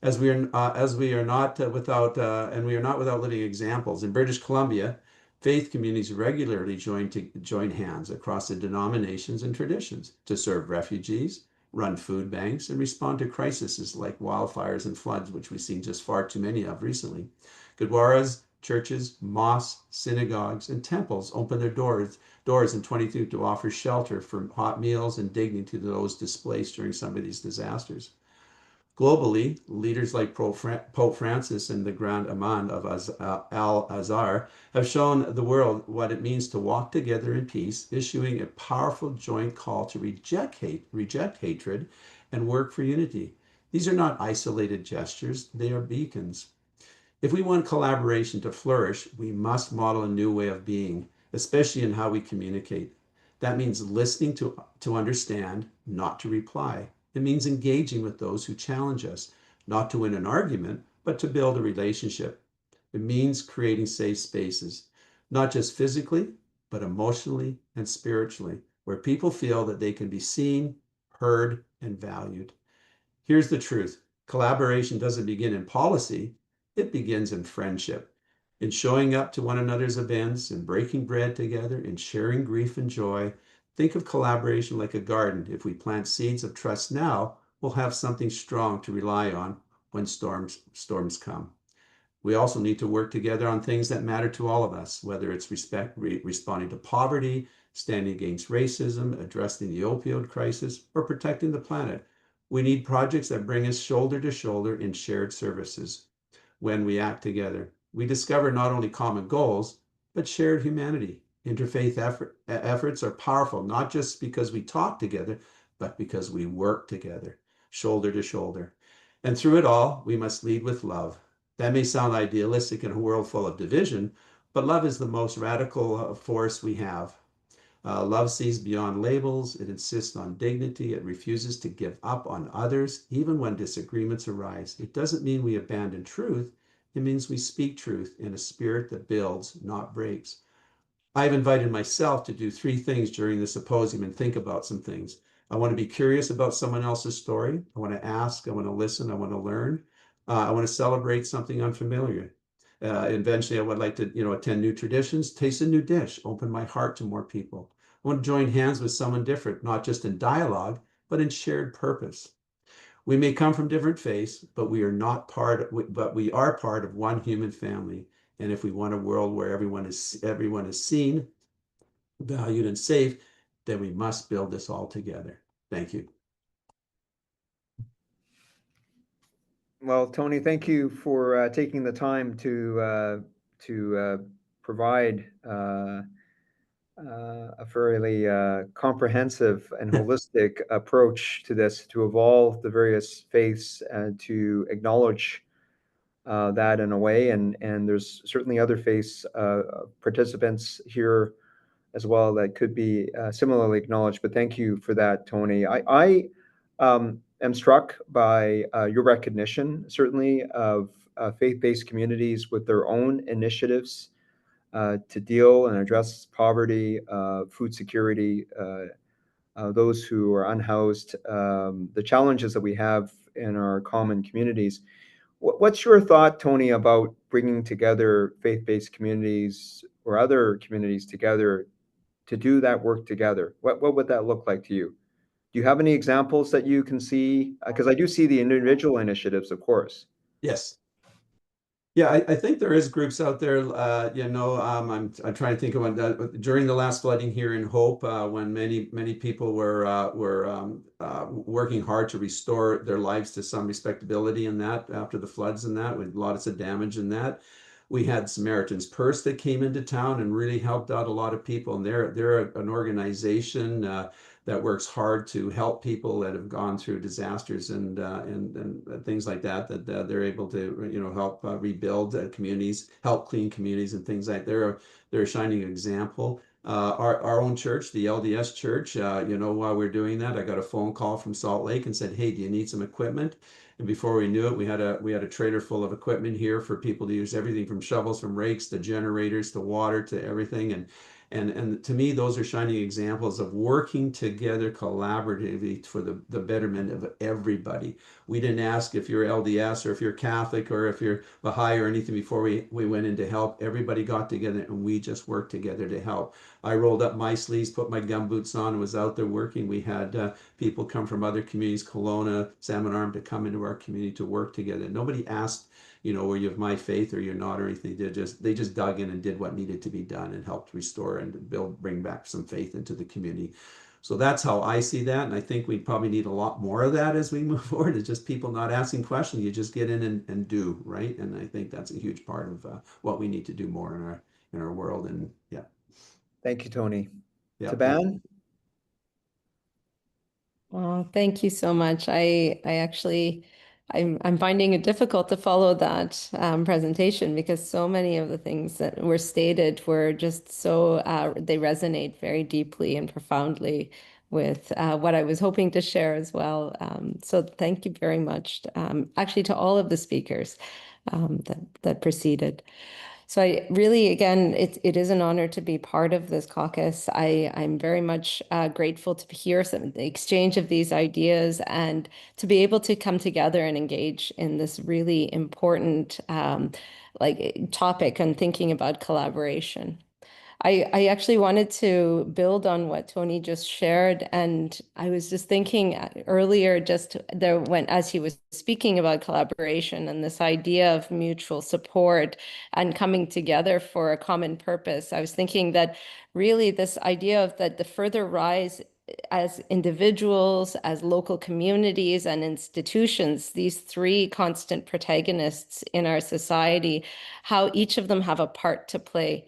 As we are not without living examples. In British Columbia, faith communities regularly join hands across the denominations and traditions to serve refugees, run food banks, and respond to crises like wildfires and floods, which we've seen just far too many of recently. Gurdwaras, churches, mosques, synagogues, and temples open their doors in 2022 to offer shelter for hot meals and dignity to those displaced during some of these disasters. Globally, leaders like Pope Francis and the Grand Imam of Al-Azhar have shown the world what it means to walk together in peace, issuing a powerful joint call to reject hatred and work for unity. These are not isolated gestures, they are beacons. If we want collaboration to flourish, we must model a new way of being, especially in how we communicate. That means listening to understand, not to reply. It means engaging with those who challenge us, not to win an argument, but to build a relationship. It means creating safe spaces, not just physically, but emotionally and spiritually. where people feel that they can be seen, heard, and valued. Here's the truth. Collaboration doesn't begin in policy. It begins in friendship, in showing up to one another's events, in breaking bread together, in sharing grief and joy. Think of collaboration like a garden. If we plant seeds of trust now, we'll have something strong to rely on when storms come. We also need to work together on things that matter to all of us, whether it's responding to poverty, standing against racism, addressing the opioid crisis, or protecting the planet. We need projects that bring us shoulder to shoulder in shared services. When we act together, we discover not only common goals, but shared humanity. Interfaith efforts are powerful, not just because we talk together, but because we work together, shoulder to shoulder. And through it all, we must lead with love. That may sound idealistic in a world full of division, but love is the most radical force we have. Love sees beyond labels. It insists on dignity. It refuses to give up on others, even when disagreements arise. It doesn't mean we abandon truth. It means we speak truth in a spirit that builds, not breaks. I've invited myself to do 3 things during the symposium and think about some things. I want to be curious about someone else's story. I want to ask. I want to listen. I want to learn. I want to celebrate something unfamiliar. Eventually, I would like to, attend new traditions, taste a new dish, open my heart to more people. I want to join hands with someone different, not just in dialogue, but in shared purpose. We may come from different faiths, but we are part of one human family. And if we want a world where everyone is seen, valued, and safe, then we must build this all together. Thank you. Well, Tony, thank you for taking the time to provide a fairly comprehensive and holistic approach to this, to evolve the various faiths and to acknowledge that in a way. And there's certainly other faiths participants here as well that could be similarly acknowledged. But thank you for that, Tony. I am struck by your recognition, certainly, of faith-based communities with their own initiatives to deal and address poverty, food security, those who are unhoused, the challenges that we have in our common communities. What's your thought, Tony, about bringing together faith-based communities or other communities together to do that work together? What would that look like to you? Do you have any examples that you can see? Because I do see the individual initiatives, of course. Yes. Yeah, I think there is groups out there. I'm trying to think of one during the last flooding here in Hope, when many people were working hard to restore their lives to some respectability in that after the floods and that, with lots of damage in that. We had Samaritan's Purse that came into town and really helped out a lot of people. And they're an organization that works hard to help people that have gone through disasters and things like that. They're able to help rebuild communities, help clean communities, and things like that. They're a shining example. Our own church, the LDS Church, while we're doing that, I got a phone call from Salt Lake and said, "Hey, do you need some equipment?" And before we knew it, we had a trailer full of equipment here for people to use, everything from shovels, from rakes, to generators, to water, to everything. And to me, those are shining examples of working together collaboratively for the betterment of everybody. We didn't ask if you're LDS or if you're Catholic or if you're Baha'i or anything before we went in to help. Everybody got together and we just worked together to help. I rolled up my sleeves, put my gumboots on, and was out there working. We had people come from other communities, Kelowna, Salmon Arm, to come into our community to work together. Nobody asked, were you of my faith or you're not or anything. They just dug in and did what needed to be done and helped restore and bring back some faith into the community. So that's how I see that. And I think we probably need a lot more of that as we move forward. It's just people not asking questions. You just get in and do, right? And I think that's a huge part of what we need to do more in our world. And yeah. Thank you, Tony. Yeah. Taban? Well, thank you so much. I'm finding it difficult to follow that presentation because so many of the things that were stated were just so they resonate very deeply and profoundly with what I was hoping to share as well. So thank you very much, actually, to all of the speakers that preceded. So I really, again, it is an honor to be part of this caucus. I'm very much grateful to hear the exchange of these ideas and to be able to come together and engage in this really important topic and thinking about collaboration. I actually wanted to build on what Tony just shared, and I was just thinking earlier, just there when as he was speaking about collaboration and this idea of mutual support and coming together for a common purpose, I was thinking that really this idea of that the further rise as individuals, as local communities and institutions, these three constant protagonists in our society, how each of them have a part to play.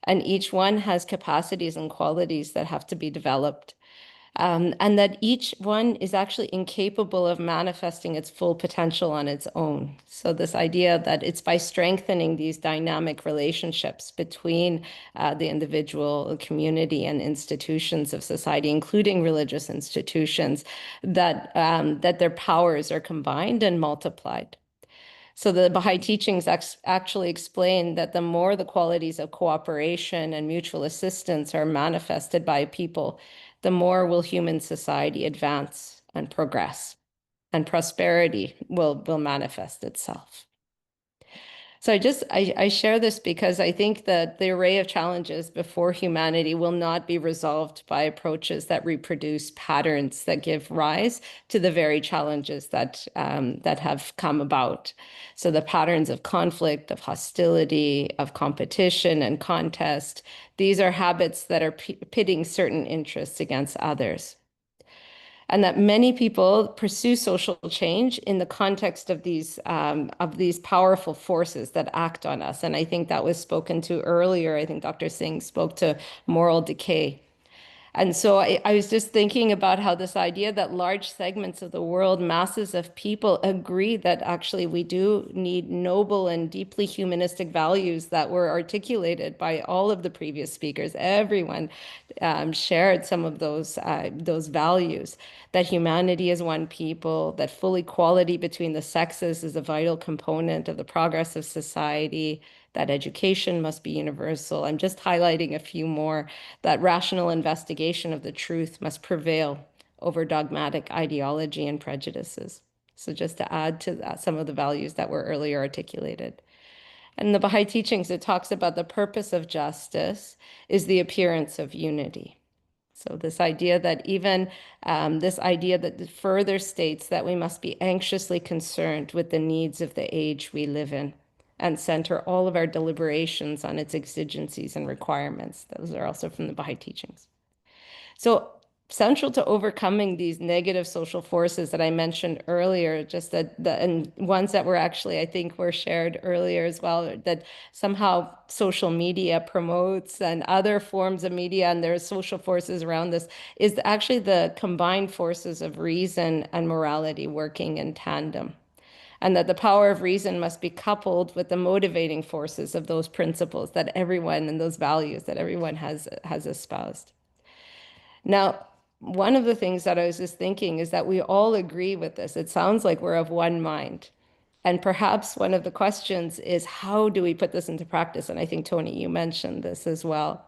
And each one has capacities and qualities that have to be developed. And that each one is actually incapable of manifesting its full potential on its own. So this idea that it's by strengthening these dynamic relationships between the individual, community, and institutions of society, including religious institutions, that, that their powers are combined and multiplied. So the Baha'i teachings actually explain that the more the qualities of cooperation and mutual assistance are manifested by people, the more will human society advance and progress, and prosperity will manifest itself. So I share this because I think that the array of challenges before humanity will not be resolved by approaches that reproduce patterns that give rise to the very challenges that that have come about. So the patterns of conflict, of hostility, of competition and contest, these are habits that are pitting certain interests against others. And that many people pursue social change in the context of these powerful forces that act on us. And I think that was spoken to earlier. I think Dr. Singh spoke to moral decay. And so I was just thinking about how this idea that large segments of the world, masses of people agree that actually we do need noble and deeply humanistic values that were articulated by all of the previous speakers. Everyone shared some of those values, that humanity is one people, that full equality between the sexes is a vital component of the progress of society, that education must be universal. I'm just highlighting a few more, that rational investigation of the truth must prevail over dogmatic ideology and prejudices. So just to add to that, some of the values that were earlier articulated. And in the Baha'i teachings, it talks about the purpose of justice is the appearance of unity. So this idea that even this idea that further states that we must be anxiously concerned with the needs of the age we live in and center all of our deliberations on its exigencies and requirements. Those are also from the Baha'i teachings. So central to overcoming these negative social forces that I mentioned earlier, just and ones that were actually, I think, were shared earlier as well, that somehow social media promotes and other forms of media and their social forces around this, is actually the combined forces of reason and morality working in tandem. And that the power of reason must be coupled with the motivating forces of those principles that everyone and those values that everyone has espoused. Now, one of the things that I was just thinking is that we all agree with this. It sounds like we're of one mind. And perhaps one of the questions is, how do we put this into practice? And I think, Tony, you mentioned this as well.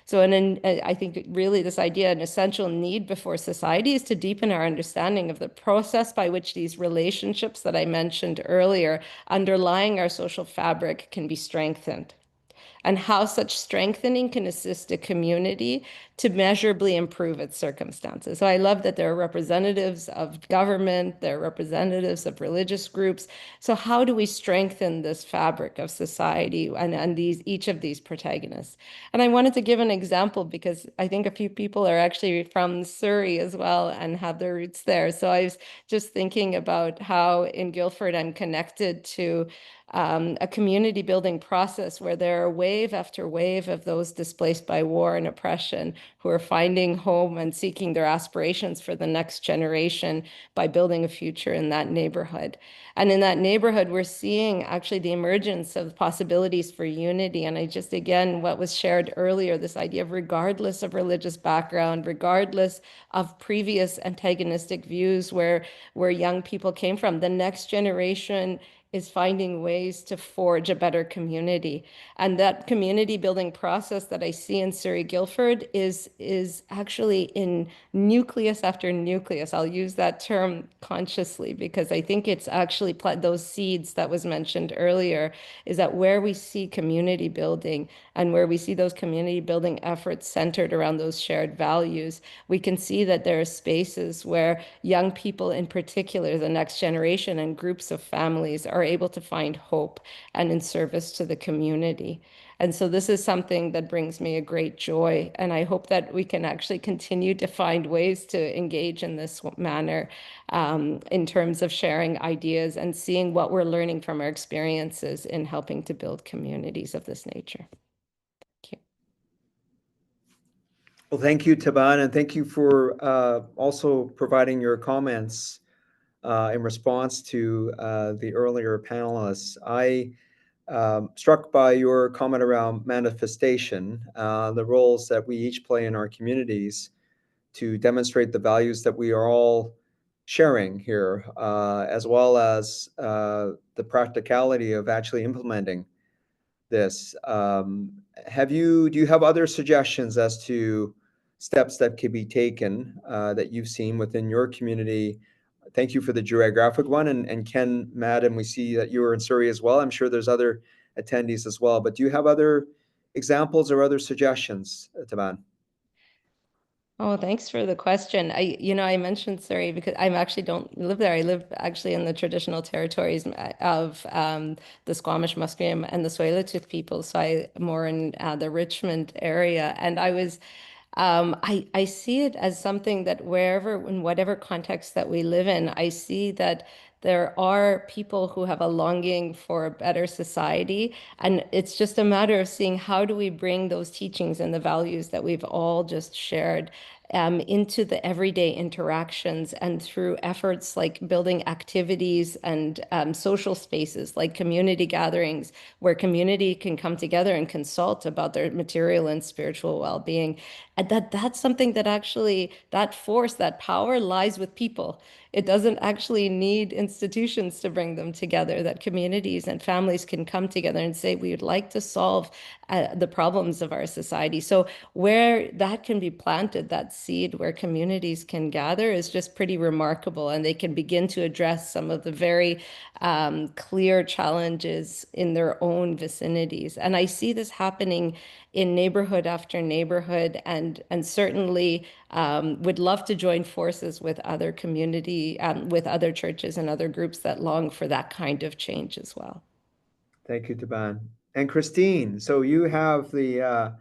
So I think really this idea, an essential need before society, is to deepen our understanding of the process by which these relationships that I mentioned earlier, underlying our social fabric, can be strengthened, and how such strengthening can assist a community to measurably improve its circumstances. So I love that there are representatives of government, there are representatives of religious groups. So how do we strengthen this fabric of society and each of these protagonists? And I wanted to give an example because I think a few people are actually from Surrey as well and have their roots there. So I was just thinking about how in Guildford I'm connected to a community building process where there are wave after wave of those displaced by war and oppression who are finding home and seeking their aspirations for the next generation by building a future in that neighborhood. And in that neighborhood, we're seeing actually the emergence of possibilities for unity. And I just, again, what was shared earlier, this idea of regardless of religious background, regardless of previous antagonistic views where young people came from, the next generation is finding ways to forge a better community. And that community building process that I see in Surrey Guildford is actually in nucleus after nucleus. I'll use that term consciously because I think it's actually those seeds that was mentioned earlier, is that where we see community building and where we see those community building efforts centered around those shared values, we can see that there are spaces where young people in particular, the next generation and groups of families are able to find hope and in service to the community. And so this is something that brings me a great joy. And I hope that we can actually continue to find ways to engage in this manner in terms of sharing ideas and seeing what we're learning from our experiences in helping to build communities of this nature. Thank you. Well, thank you, Taban, and thank you for also providing your comments in response to the earlier panelists. I struck by your comment around manifestation, the roles that we each play in our communities to demonstrate the values that we are all sharing here, as well as the practicality of actually implementing this. Do you have other suggestions as to steps that could be taken that you've seen within your community? Thank you for the geographic one. And Ken, Madam, we see that you are in Surrey as well. I'm sure there's other attendees as well. But do you have other examples or other suggestions, Taban? Oh, thanks for the question. I mentioned Surrey because I actually don't live there. I live actually in the traditional territories of the Squamish, Musqueam, and the Tsleil-Waututh people. So I'm more in the Richmond area, and I see it as something that in whatever context that we live in, I see that there are people who have a longing for a better society. And it's just a matter of seeing how do we bring those teachings and the values that we've all just shared into the everyday interactions and through efforts like building activities and social spaces like community gatherings where community can come together and consult about their material and spiritual well-being. And that's something that actually, that force, that power lies with people. It doesn't actually need institutions to bring them together, that communities and families can come together and say, we would like to solve the problems of our society. So where that can be planted, that seed where communities can gather is just pretty remarkable. And they can begin to address some of the very clear challenges in their own vicinities. And I see this happening in neighborhood after neighborhood, and certainly would love to join forces with other community, with other churches and other groups that long for that kind of change as well. Thank you, Taban. And Christine, so you have the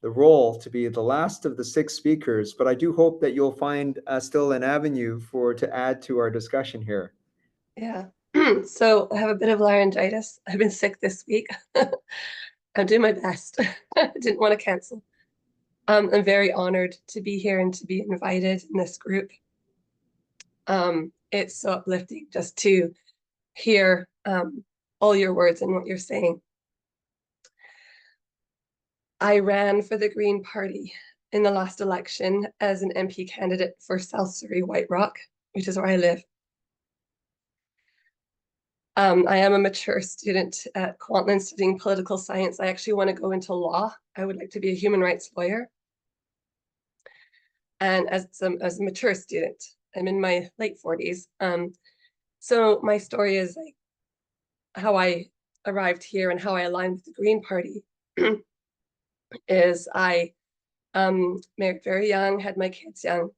role to be the last of the 6 speakers, but I do hope that you'll find still an avenue to add to our discussion here. Yeah. So I have a bit of laryngitis. I've been sick this week. I'm doing my best. I didn't want to cancel. I'm very honored to be here and to be invited in this group. It's so uplifting just to hear all your words and what you're saying. I ran for the Green Party in the last election as an MP candidate for South Surrey White Rock, which is where I live. I am a mature student at Kwantlen studying political science. I actually want to go into law. I would like to be a human rights lawyer. And as a mature student, I'm in my late 40s. So my story is like how I arrived here and how I aligned with the Green Party is I married very young, had my kids young,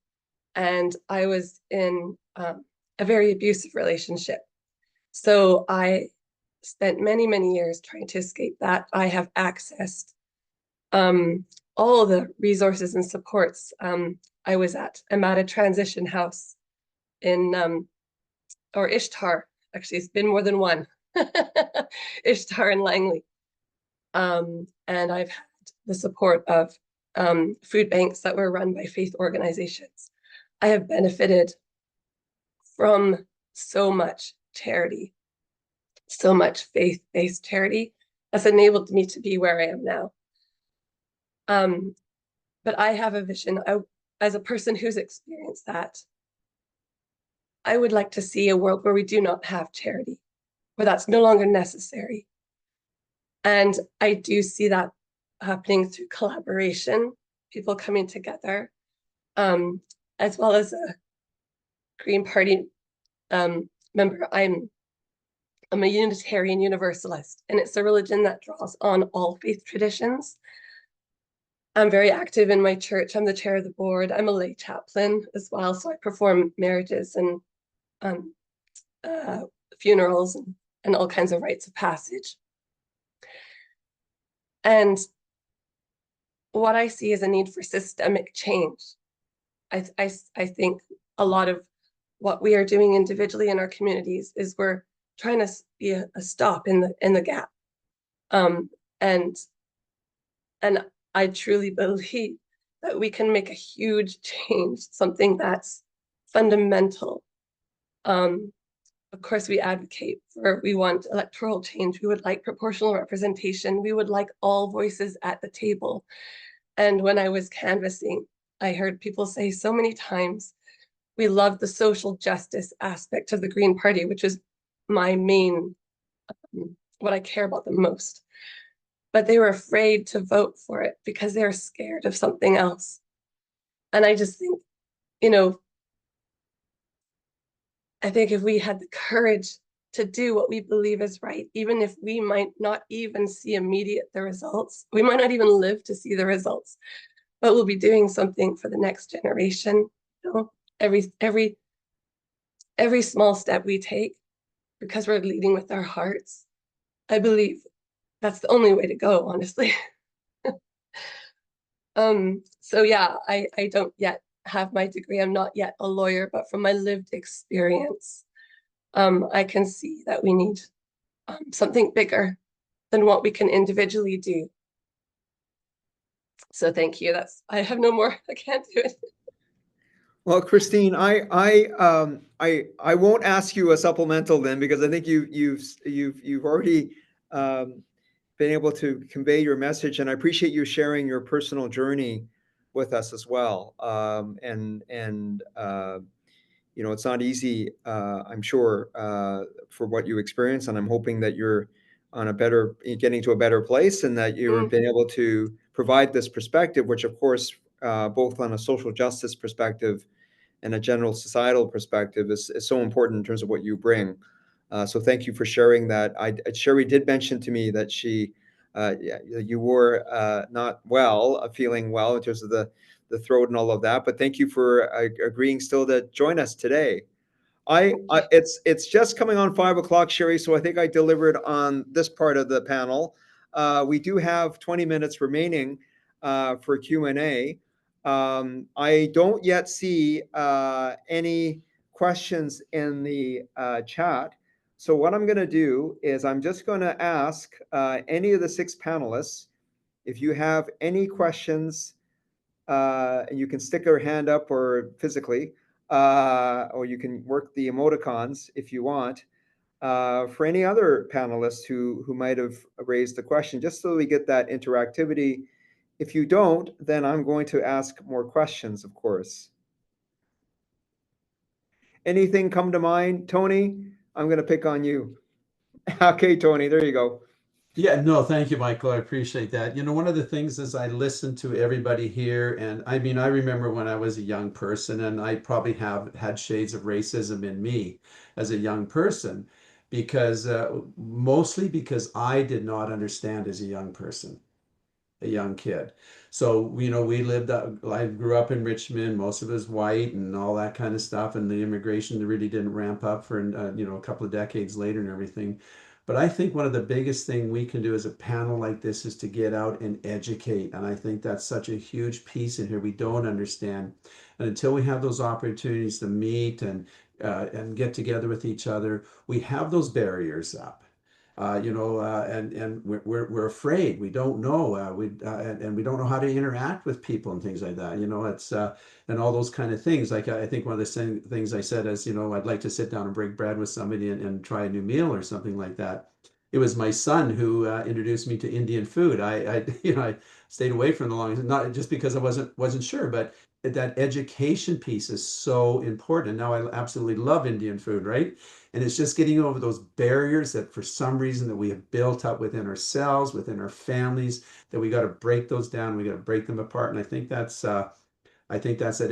and I was in a very abusive relationship. So I spent many, many years trying to escape that. I have accessed all the resources and supports. I'm at a transition house in, or Ishtar, actually, it's been more than one, Ishtar and Langley. And I've had the support of food banks that were run by faith organizations. I have benefited from so much charity, so much faith-based charity that's enabled me to be where I am now. But I have a vision as a person who's experienced that. I would like to see a world where we do not have charity, where that's no longer necessary. And I do see that happening through collaboration, people coming together, as well as a Green Party member. I'm a Unitarian Universalist, and it's a religion that draws on all faith traditions. I'm very active in my church. I'm the chair of the board. I'm a lay chaplain as well, so I perform marriages and funerals and all kinds of rites of passage. And what I see is a need for systemic change. I think a lot of what we are doing individually in our communities is we're trying to be a stop in the gap. And I truly believe that we can make a huge change, something that's fundamental. Of course, we advocate we want electoral change. We would like proportional representation. We would like all voices at the table. And when I was canvassing, I heard people say so many times, we love the social justice aspect of the Green Party, which is my main, what I care about the most. But they were afraid to vote for it because they're scared of something else. And I just think, I think if we had the courage to do what we believe is right, even if we might not even see the results, we might not even live to see the results, but we'll be doing something for the next generation. Every small step we take, because we're leading with our hearts, I believe that's the only way to go, honestly. So yeah, I don't yet have my degree. I'm not yet a lawyer, but from my lived experience, I can see that we need something bigger than what we can individually do. So thank you. I have no more. I can't do it. Well, Christine, I won't ask you a supplemental then, because I think you've already been able to convey your message, and I appreciate you sharing your personal journey with us as well. It's not easy, I'm sure, for what you experience, and I'm hoping that you're getting to a better place, and that you've been able to provide this perspective, which of course, both on a social justice perspective and a general societal perspective is so important in terms of what you bring. So thank you for sharing that. Sherry did mention to me that you were not feeling well in terms of the throat and all of that, but thank you for agreeing still to join us today. It's just coming on 5 o'clock, Sherry, so I think I delivered on this part of the panel. We do have 20 minutes remaining for Q&A. I don't yet see any questions in the chat. So what I'm going to do is I'm just going to ask any of the 6 panelists, if you have any questions, and you can stick your hand up or physically, or you can work the emoticons if you want, for any other panelists who might have raised the question, just so we get that interactivity. If you don't, then I'm going to ask more questions, of course. Anything come to mind? Tony, I'm going to pick on you. Okay, Tony, there you go. Yeah, no, thank you, Michael. I appreciate that. One of the things is I listen to everybody here, and I mean, I remember when I was a young person, and I probably have had shades of racism in me as a young person, because mostly because I did not understand as a young person, a young kid. So, we lived, I grew up in Richmond, most of us white and all that kind of stuff. And the immigration really didn't ramp up for, a couple of decades later and everything. But I think one of the biggest thing we can do as a panel like this is to get out and educate. And I think that's such a huge piece in here we don't understand. And until we have those opportunities to meet and get together with each other, we have those barriers up. And we're afraid. We don't know. And we don't know how to interact with people and things like that. It's and all those kind of things. Like I think one of the things I said is, I'd like to sit down and break bread with somebody and try a new meal or something like that. It was my son who introduced me to Indian food. I stayed away from the longest, not just because I wasn't sure, but that education piece is so important. Now, I absolutely love Indian food, right? And it's just getting over those barriers that for some reason that we have built up within ourselves, within our families, that we got to break those down. We got to break them apart. And I think that's that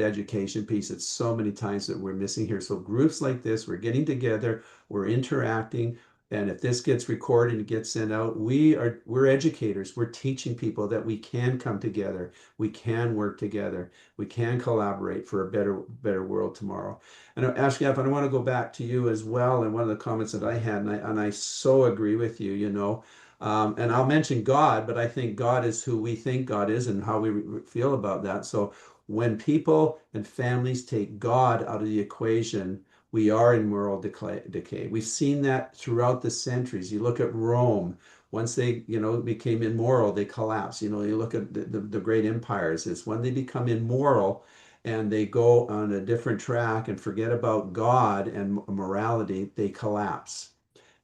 education piece. It's so many times that we're missing here. So groups like this, we're getting together, we're interacting, and if this gets recorded and gets sent out, we're educators. We're teaching people that we can come together, we can work together, we can collaborate for a better world tomorrow. And Ashgaf, I want to go back to you as well. And one of the comments that I had, and I so agree with you, you know. And I'll mention God, but I think God is who we think God is and how we feel about that. So when people and families take God out of the equation, we are in moral decay. We've seen that throughout the centuries. You look at Rome, once they, became immoral, they collapse. You look at the great empires, it's when they become immoral and they go on a different track and forget about God and morality, they collapse.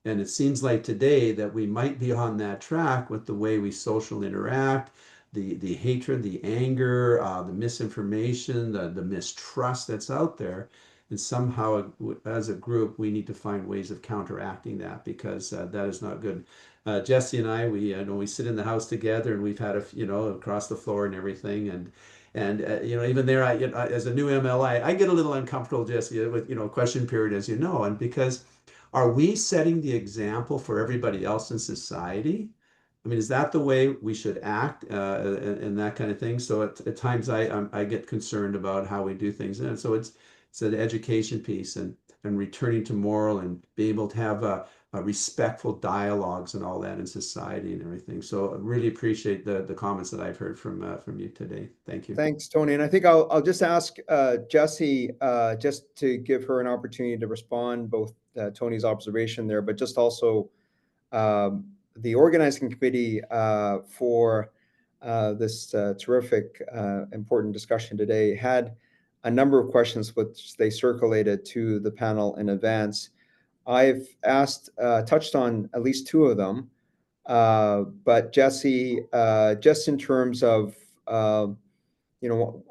And it seems like today that we might be on that track with the way we socially interact, the hatred, the anger, the misinformation, the mistrust that's out there. And somehow, as a group, we need to find ways of counteracting that, because that is not good. Jesse and I, we sit in the house together, and we've had across the floor and everything, and even there, as a new MLA, I get a little uncomfortable, Jesse, with question period, as you know, and because are we setting the example for everybody else in society? I mean, is that the way we should act, and that kind of thing? So at times I get concerned about how we do things, and so it's an education piece and returning to moral and being able to have a respectful dialogues and all that in society and everything. So I really appreciate the comments that I've heard from you today. Thank you. Thanks, Tony. And I think I'll just ask Jessie just to give her an opportunity to respond, both Tony's observation there, but just also the organizing committee for this terrific, important discussion today had a number of questions which they circulated to the panel in advance. I've touched on at least two of them, but Jessie, just in terms of, I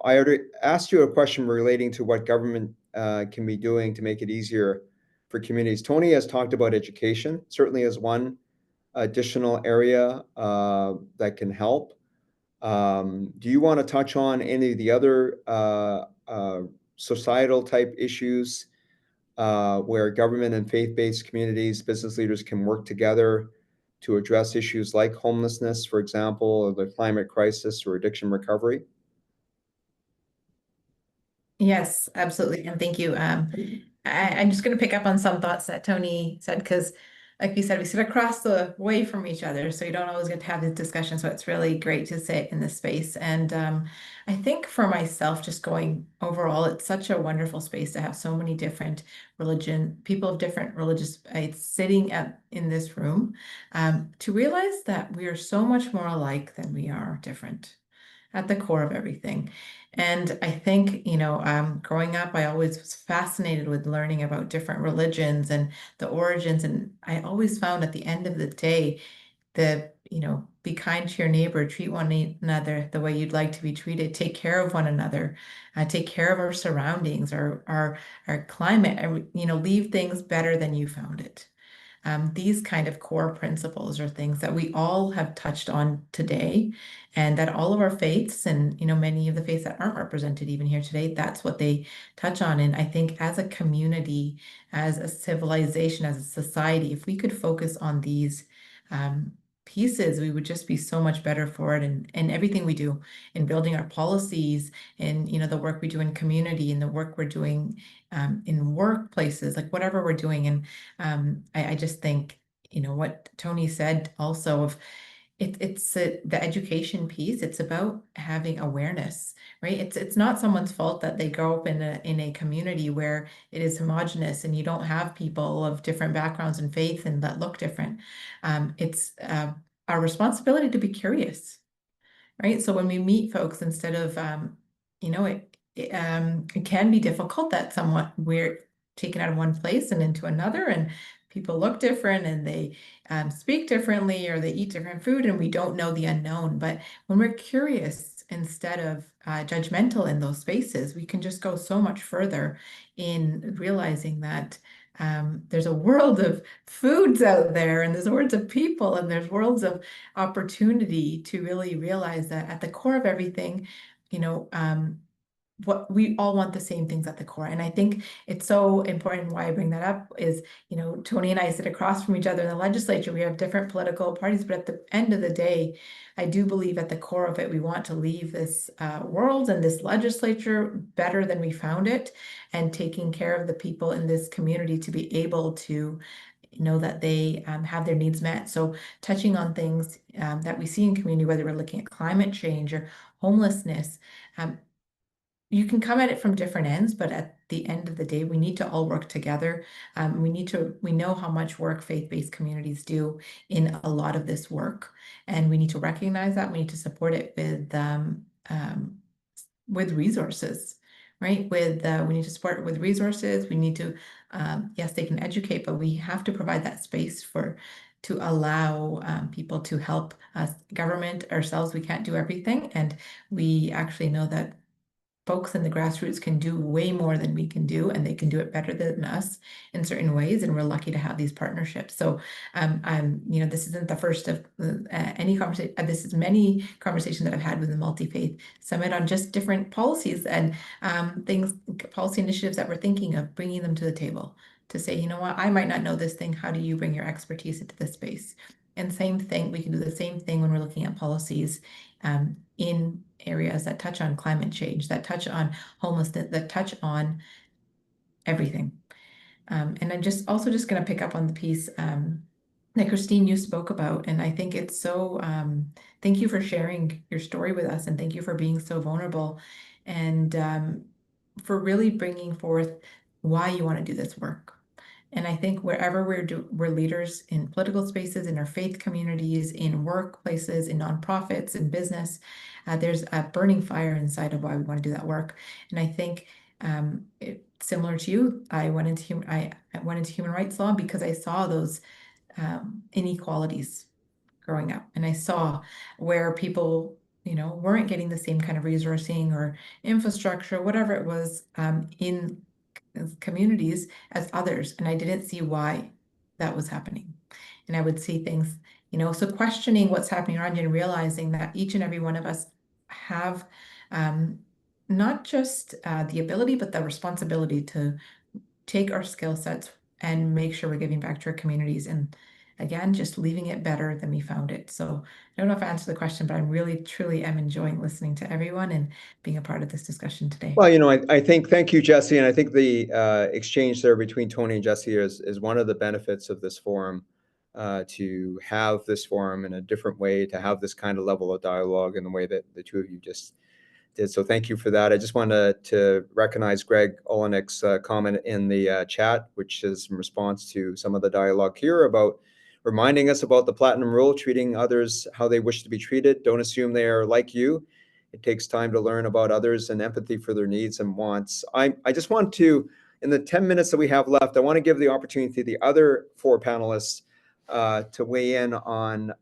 already asked you a question relating to what government can be doing to make it easier for communities. Tony has talked about education, certainly as one additional area that can help. Do you want to touch on any of the other societal type issues where government and faith-based communities, business leaders can work together to address issues like homelessness, for example, or the climate crisis or addiction recovery? Yes, absolutely. And thank you. I'm just going to pick up on some thoughts that Tony said, because like you said, we sit across the way from each other, so you don't always get to have this discussion. So it's really great to sit in this space. And I think for myself, just going overall, it's such a wonderful space to have so many different people of different religious faiths sitting in this room, to realize that we are so much more alike than we are different at the core of everything. And I think, growing up, I always was fascinated with learning about different religions and the origins. And I always found at the end of the day that, be kind to your neighbor, treat one another the way you'd like to be treated, take care of one another, take care of our surroundings, our climate, and, leave things better than you found it. These kind of core principles are things that we all have touched on today, and that all of our faiths and, many of the faiths that aren't represented even here today, that's what they touch on. And I think as a community, as a civilization, as a society, if we could focus on these pieces, we would just be so much better for it. And everything we do in building our policies, and the work we do in community, and the work we're doing in workplaces, like whatever we're doing. And I just think, what Tony said also of it's the education piece. It's about having awareness, right? It's not someone's fault that they grow up in a community where it is homogenous and you don't have people of different backgrounds and faith and that look different. It's our responsibility to be curious, right? So when we meet folks, instead of it can be difficult that we're taken out of one place and into another, and people look different and they speak differently, or they eat different food, and we don't know the unknown. But when we're curious, instead of judgmental in those spaces, we can just go so much further in realizing that there's a world of foods out there, and there's worlds of people, and there's worlds of opportunity to really realize that at the core of everything, what we all want the same things at the core. And I think it's so important. Why I bring that up is, Tony and I sit across from each other in the legislature. We have different political parties, but at the end of the day, I do believe at the core of it, we want to leave this world and this legislature better than we found it, and taking care of the people in this community to be able to know that they have their needs met. So touching on things that we see in community, whether we're looking at climate change or homelessness, you can come at it from different ends, but at the end of the day, we need to all work together. We know how much work faith-based communities do in a lot of this work, and we need to recognize that. We need to support it with resources, right? We need to support it with resources. We need to, yes, they can educate, but we have to provide that space to allow people to help us. Government ourselves, we can't do everything, and we actually know that folks in the grassroots can do way more than we can do, and they can do it better than us in certain ways. And we're lucky to have these partnerships. So, this isn't the first of any conversation. This is many conversations that I've had with the Multi-Faith Summit on just different policies and policy initiatives that we're thinking of, bringing them to the table to say, you know what, I might not know this thing. How do you bring your expertise into this space? And same thing, we can do the same thing when we're looking at policies in areas that touch on climate change, that touch on homelessness, that touch on everything. And I'm just going to pick up on the piece that Christine, you spoke about. And I think it's so, thank you for sharing your story with us, and thank you for being so vulnerable, and for really bringing forth why you want to do this work. And I think wherever we're leaders in political spaces, in our faith communities, in workplaces, in nonprofits, in business, there's a burning fire inside of why we want to do that work. And I think similar to you, I went into human rights law because I saw those inequalities growing up, and I saw where people weren't getting the same kind of resourcing or infrastructure, whatever it was, in communities as others, and I didn't see why that was happening. And I would see things, so questioning what's happening around you and realizing that each and every one of us have not just the ability, but the responsibility to take our skill sets and make sure we're giving back to our communities, and again, just leaving it better than we found it. So I don't know if I answered the question, but I really, truly am enjoying listening to everyone and being a part of this discussion today. Well, I think, thank you, Jesse. And I think the exchange there between Tony and Jesse is one of the benefits of this forum, to have this forum in a different way, to have this kind of level of dialogue in the way that the two of you just did. So thank you for that. I just wanted to recognize Greg Olenik's comment in the chat, which is in response to some of the dialogue here about reminding us about the Platinum Rule, treating others how they wish to be treated. Don't assume they are like you. It takes time to learn about others and empathy for their needs and wants. I just want to, in the 10 minutes that we have left, I want to give the opportunity to the other four panelists to weigh in on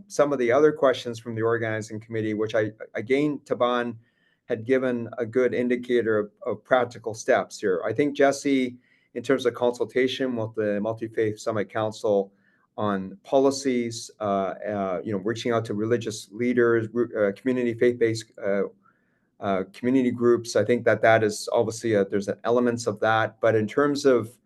some of the other questions from the organizing committee, which again, Taban had given a good indicator of practical steps here. I think Jesse, in terms of consultation with the Multi-Faith Summit Council on policies, reaching out to religious leaders, community faith-based community groups. I think that is obviously there's elements of that. But in terms of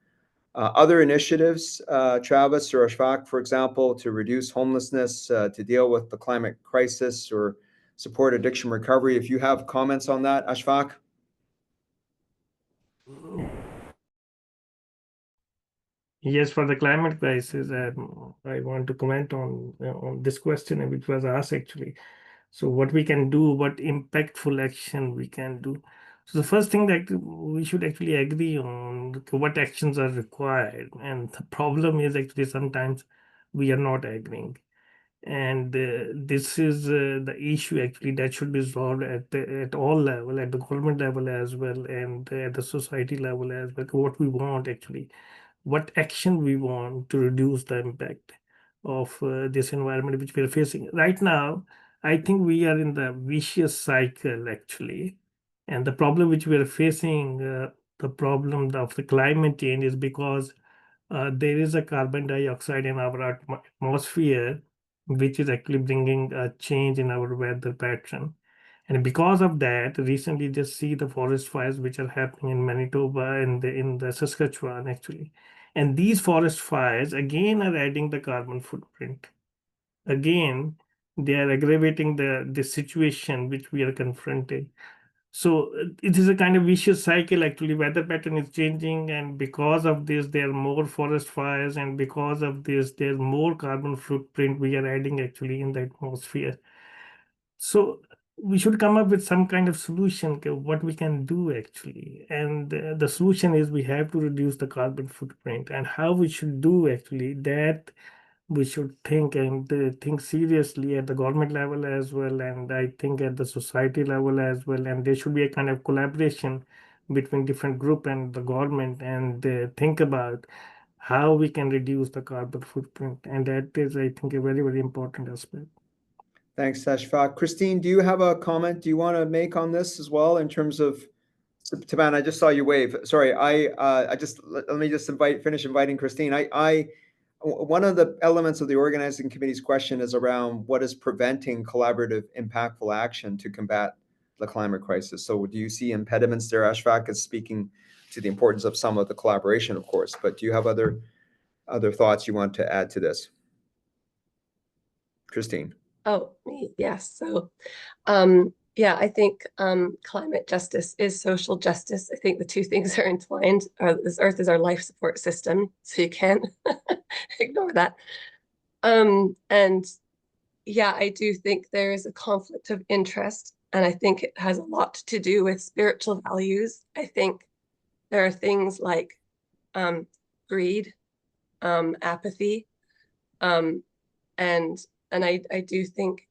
other initiatives, Travis or Ashfaq, for example, to reduce homelessness, to deal with the climate crisis, or support addiction recovery, if you have comments on that, Ashfaq? Yes, for the climate crisis, I want to comment on this question which was asked actually. So what we can do, what impactful action we can do. So the first thing that we should actually agree on what actions are required. And the problem is actually sometimes we are not agreeing. And this is the issue actually that should be resolved at all level, at the government level as well, and at the society level as well. What we want actually, what action we want to reduce the impact of this environment which we are facing right now. I think we are in the vicious cycle actually. And the problem which we are facing, the problem of the climate change is because there is a carbon dioxide in our atmosphere, which is actually bringing a change in our weather pattern. And because of that, recently just see the forest fires which are happening in Manitoba and in the Saskatchewan actually. And these forest fires again are adding the carbon footprint. Again, they are aggravating the situation which we are confronted. So it is a kind of vicious cycle actually. Weather pattern is changing, and because of this, there are more forest fires, and because of this, there's more carbon footprint we are adding actually in the atmosphere. So we should come up with some kind of solution to what we can do actually. And the solution is we have to reduce the carbon footprint. And how we should do actually that we should think and think seriously at the government level as well, and I think at the society level as well. And there should be a kind of collaboration between different group and the government, and think about how we can reduce the carbon footprint. And that is, I think, a very, very important aspect. Thanks, Ashfaq. Christine, do you have a comment do you want to make on this as well in terms of Taban? I just saw you wave. Sorry, let me just finish inviting Christine. One of the elements of the organizing committee's question is around what is preventing collaborative, impactful action to combat the climate crisis. So do you see impediments there? Ashfaq is speaking to the importance of some of the collaboration, of course, but do you have other thoughts you want to add to this? Christine. Oh, me, yes. So, yeah, I think climate justice is social justice. I think the two things are entwined. This Earth is our life support system, so you can't ignore that. And yeah, I do think there is a conflict of interest, and I think it has a lot to do with spiritual values. I think there are things like greed, apathy, and I do think,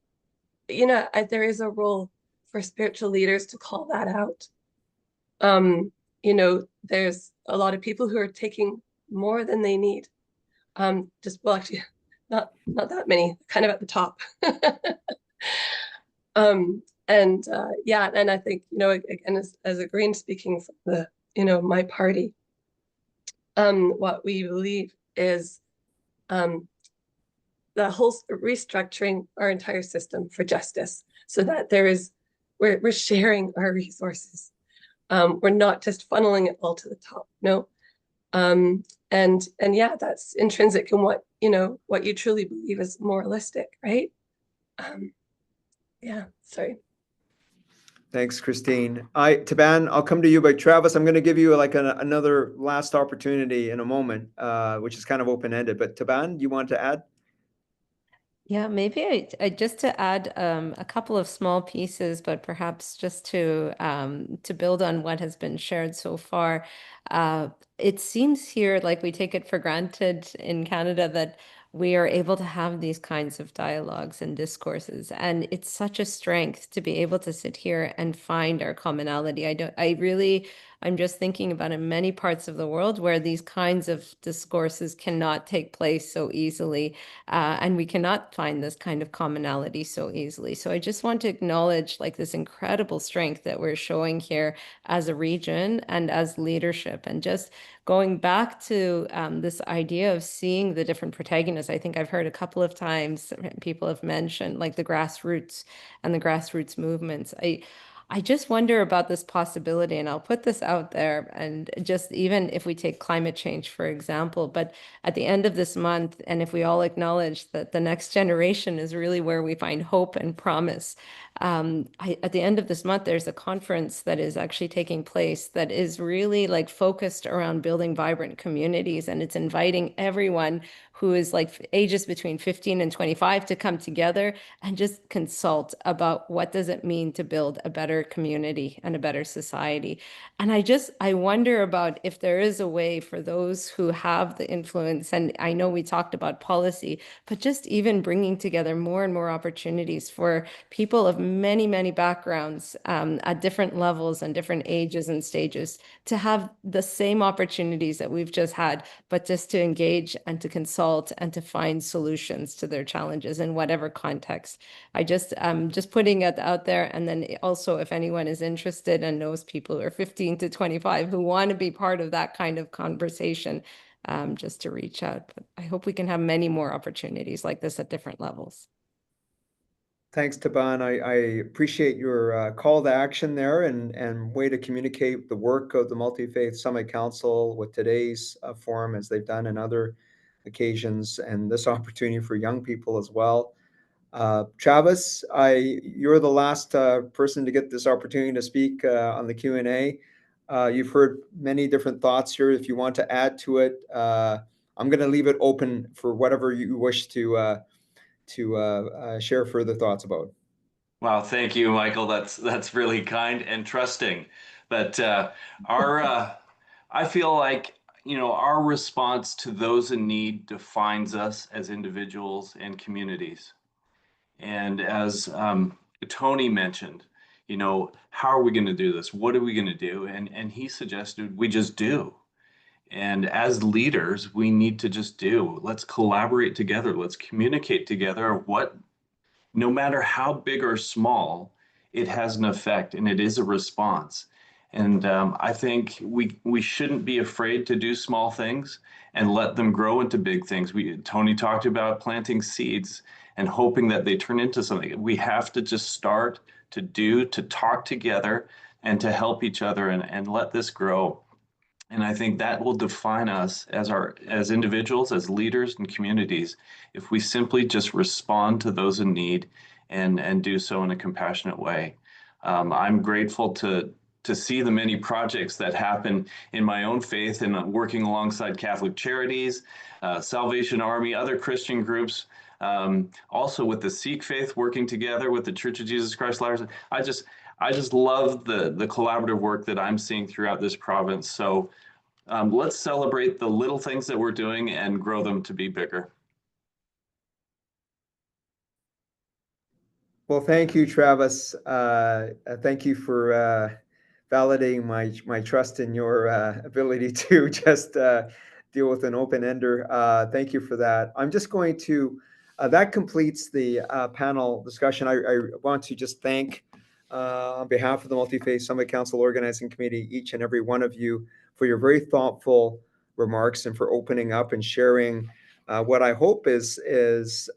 there is a role for spiritual leaders to call that out. There's a lot of people who are taking more than they need. Actually, not that many, kind of at the top. And I think, again, as a Green speaking from the, my party, what we believe is the whole restructuring our entire system for justice, so that we're sharing our resources. We're not just funneling it all to the top. No. And yeah, that's intrinsic in what you truly believe is moralistic, right? Yeah, sorry. Thanks, Christine. Taban, I'll come to you, but Travis, I'm going to give you another last opportunity in a moment, which is kind of open-ended. But Taban, you want to add? Yeah, maybe I just to add a couple of small pieces, but perhaps just to build on what has been shared so far. It seems here like we take it for granted in Canada that we are able to have these kinds of dialogues and discourses, and it's such a strength to be able to sit here and find our commonality. I'm just thinking about in many parts of the world where these kinds of discourses cannot take place so easily, and we cannot find this kind of commonality so easily. So I just want to acknowledge like this incredible strength that we're showing here as a region and as leadership, and just going back to this idea of seeing the different protagonists. I think I've heard a couple of times people have mentioned like the grassroots and the grassroots movements. I just wonder about this possibility, and I'll put this out there, and just even if we take climate change, for example, but at the end of this month, and if we all acknowledge that the next generation is really where we find hope and promise, at the end of this month, there's a conference that is actually taking place that is really like focused around building vibrant communities, and it's inviting everyone who is like ages between 15 and 25 to come together and just consult about what does it mean to build a better better community and a better society. And I wonder about if there is a way for those who have the influence, and I know we talked about policy, but just even bringing together more and more opportunities for people of many, many backgrounds at different levels and different ages and stages to have the same opportunities that we've just had, but just to engage and to consult and to find solutions to their challenges in whatever context. Just putting it out there. And then also, if anyone is interested and knows people who are 15 to 25 who want to be part of that kind of conversation, just to reach out. But I hope we can have many more opportunities like this at different levels. Thanks, Taban. I appreciate your call to action there and way to communicate the work of the Multi-Faith Summit Council with today's forum, as they've done in other occasions, and this opportunity for young people as well. Travis, you're the last person to get this opportunity to speak on the Q&A. You've heard many different thoughts here. If you want to add to it, I'm going to leave it open for whatever you wish to share further thoughts about. Wow, thank you, Michael. That's really kind and trusting. But I feel like, our response to those in need defines us as individuals and communities. And as Tony mentioned, how are we going to do this? What are we going to do? And he suggested we just do. And as leaders, we need to just do. Let's collaborate together. Let's communicate together. No matter how big or small, it has an effect and it is a response. And I think we shouldn't be afraid to do small things and let them grow into big things. Tony talked about planting seeds and hoping that they turn into something. We have to just start to talk together and to help each other and let this grow. And I think that will define us as individuals, as leaders and communities, if we simply just respond to those in need and do so in a compassionate way. I'm grateful to see the many projects that happen in my own faith and working alongside Catholic Charities, Salvation Army, other Christian groups, also with the Sikh faith, working together with the Church of Jesus Christ Latter-day Saints. I just love the collaborative work that I'm seeing throughout this province. So let's celebrate the little things that we're doing and grow them to be bigger. Well, thank you, Travis. Thank you for validating my trust in your ability to just deal with an open ender. Thank you for that. I'm just going to, that completes the panel discussion. I want to just thank, on behalf of the Multi-Faith Summit Council Organizing Committee, each and every one of you for your very thoughtful remarks and for opening up and sharing what I hope is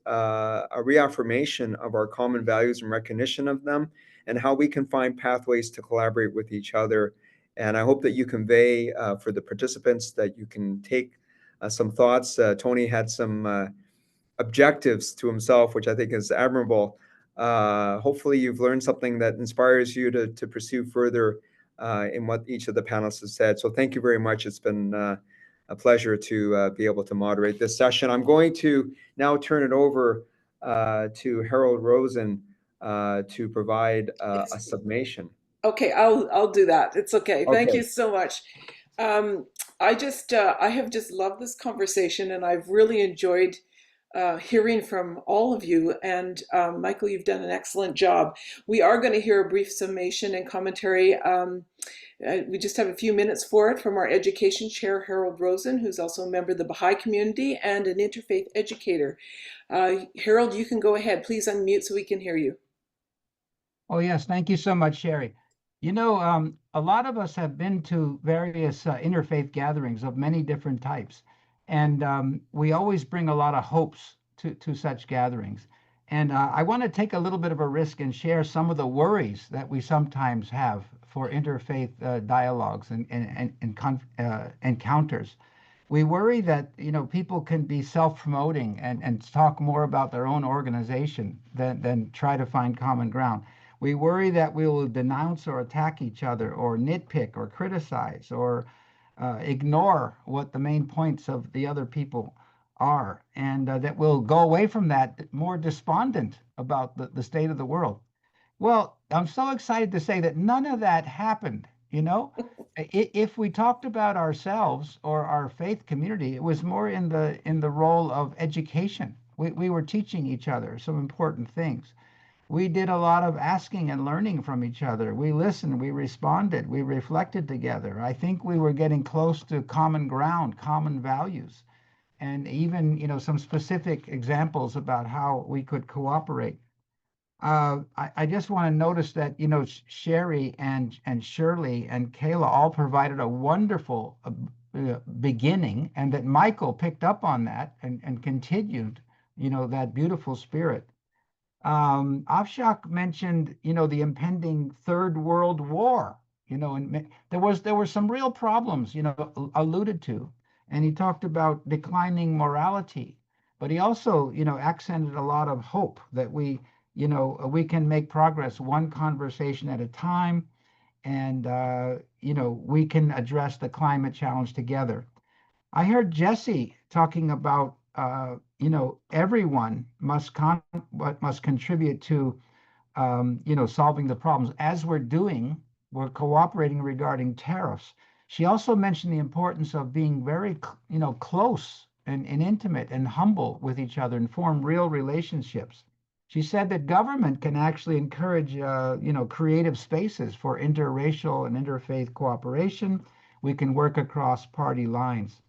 a reaffirmation of our common values and recognition of them, and how we can find pathways to collaborate with each other. And I hope that you convey for the participants that you can take some thoughts. Tony had some objectives to himself, which I think is admirable. Hopefully you've learned something that inspires you to pursue further in what each of the panelists has said. So thank you very much. It's been a pleasure to be able to moderate this session. I'm going to now turn it over to Harold Rosen to provide a summation. Okay, I'll do that. It's okay. Thank Okay. you so much. I have just loved this conversation, and I've really enjoyed hearing from all of you. And Michael, you've done an excellent job. We are going to hear a brief summation and commentary. We just have a few minutes for it from our education chair, Harold Rosen, who's also a member of the Baha'i community and an interfaith educator. Harold, you can go ahead. Please unmute so we can hear you. Oh, yes. Thank you so much, Sherry. A lot of us have been to various interfaith gatherings of many different types, and we always bring a lot of hopes to such gatherings. And I want to take a little bit of a risk and share some of the worries that we sometimes have for interfaith dialogues and encounters. We worry that people can be self-promoting and talk more about their own organization than try to find common ground. We worry that we will denounce or attack each other, or nitpick or criticize, or ignore what the main points of the other people are, and that we'll go away from that more despondent about the state of the world. Well, I'm so excited to say that none of that happened, you know? If we talked about ourselves or our faith community, it was more in the role of education. We were teaching each other some important things. We did a lot of asking and learning from each other. We listened, we responded, we reflected together. I think we were getting close to common ground, common values, and even, some specific examples about how we could cooperate. I just want to notice that, Sherry and Shirley and Kayla all provided a wonderful beginning, and that Michael picked up on that and continued, that beautiful spirit. Afshak mentioned, the impending Third World War, and there were some real problems, alluded to, and he talked about declining morality, but he also, accented a lot of hope that we can make progress one conversation at a time, and we can address the climate challenge together. I heard Jesse talking about everyone must contribute to solving the problems. As we're cooperating regarding tariffs. She also mentioned the importance of being very close and intimate and humble with each other and form real relationships. She said that government can actually encourage creative spaces for interracial and interfaith cooperation. We can work across party lines.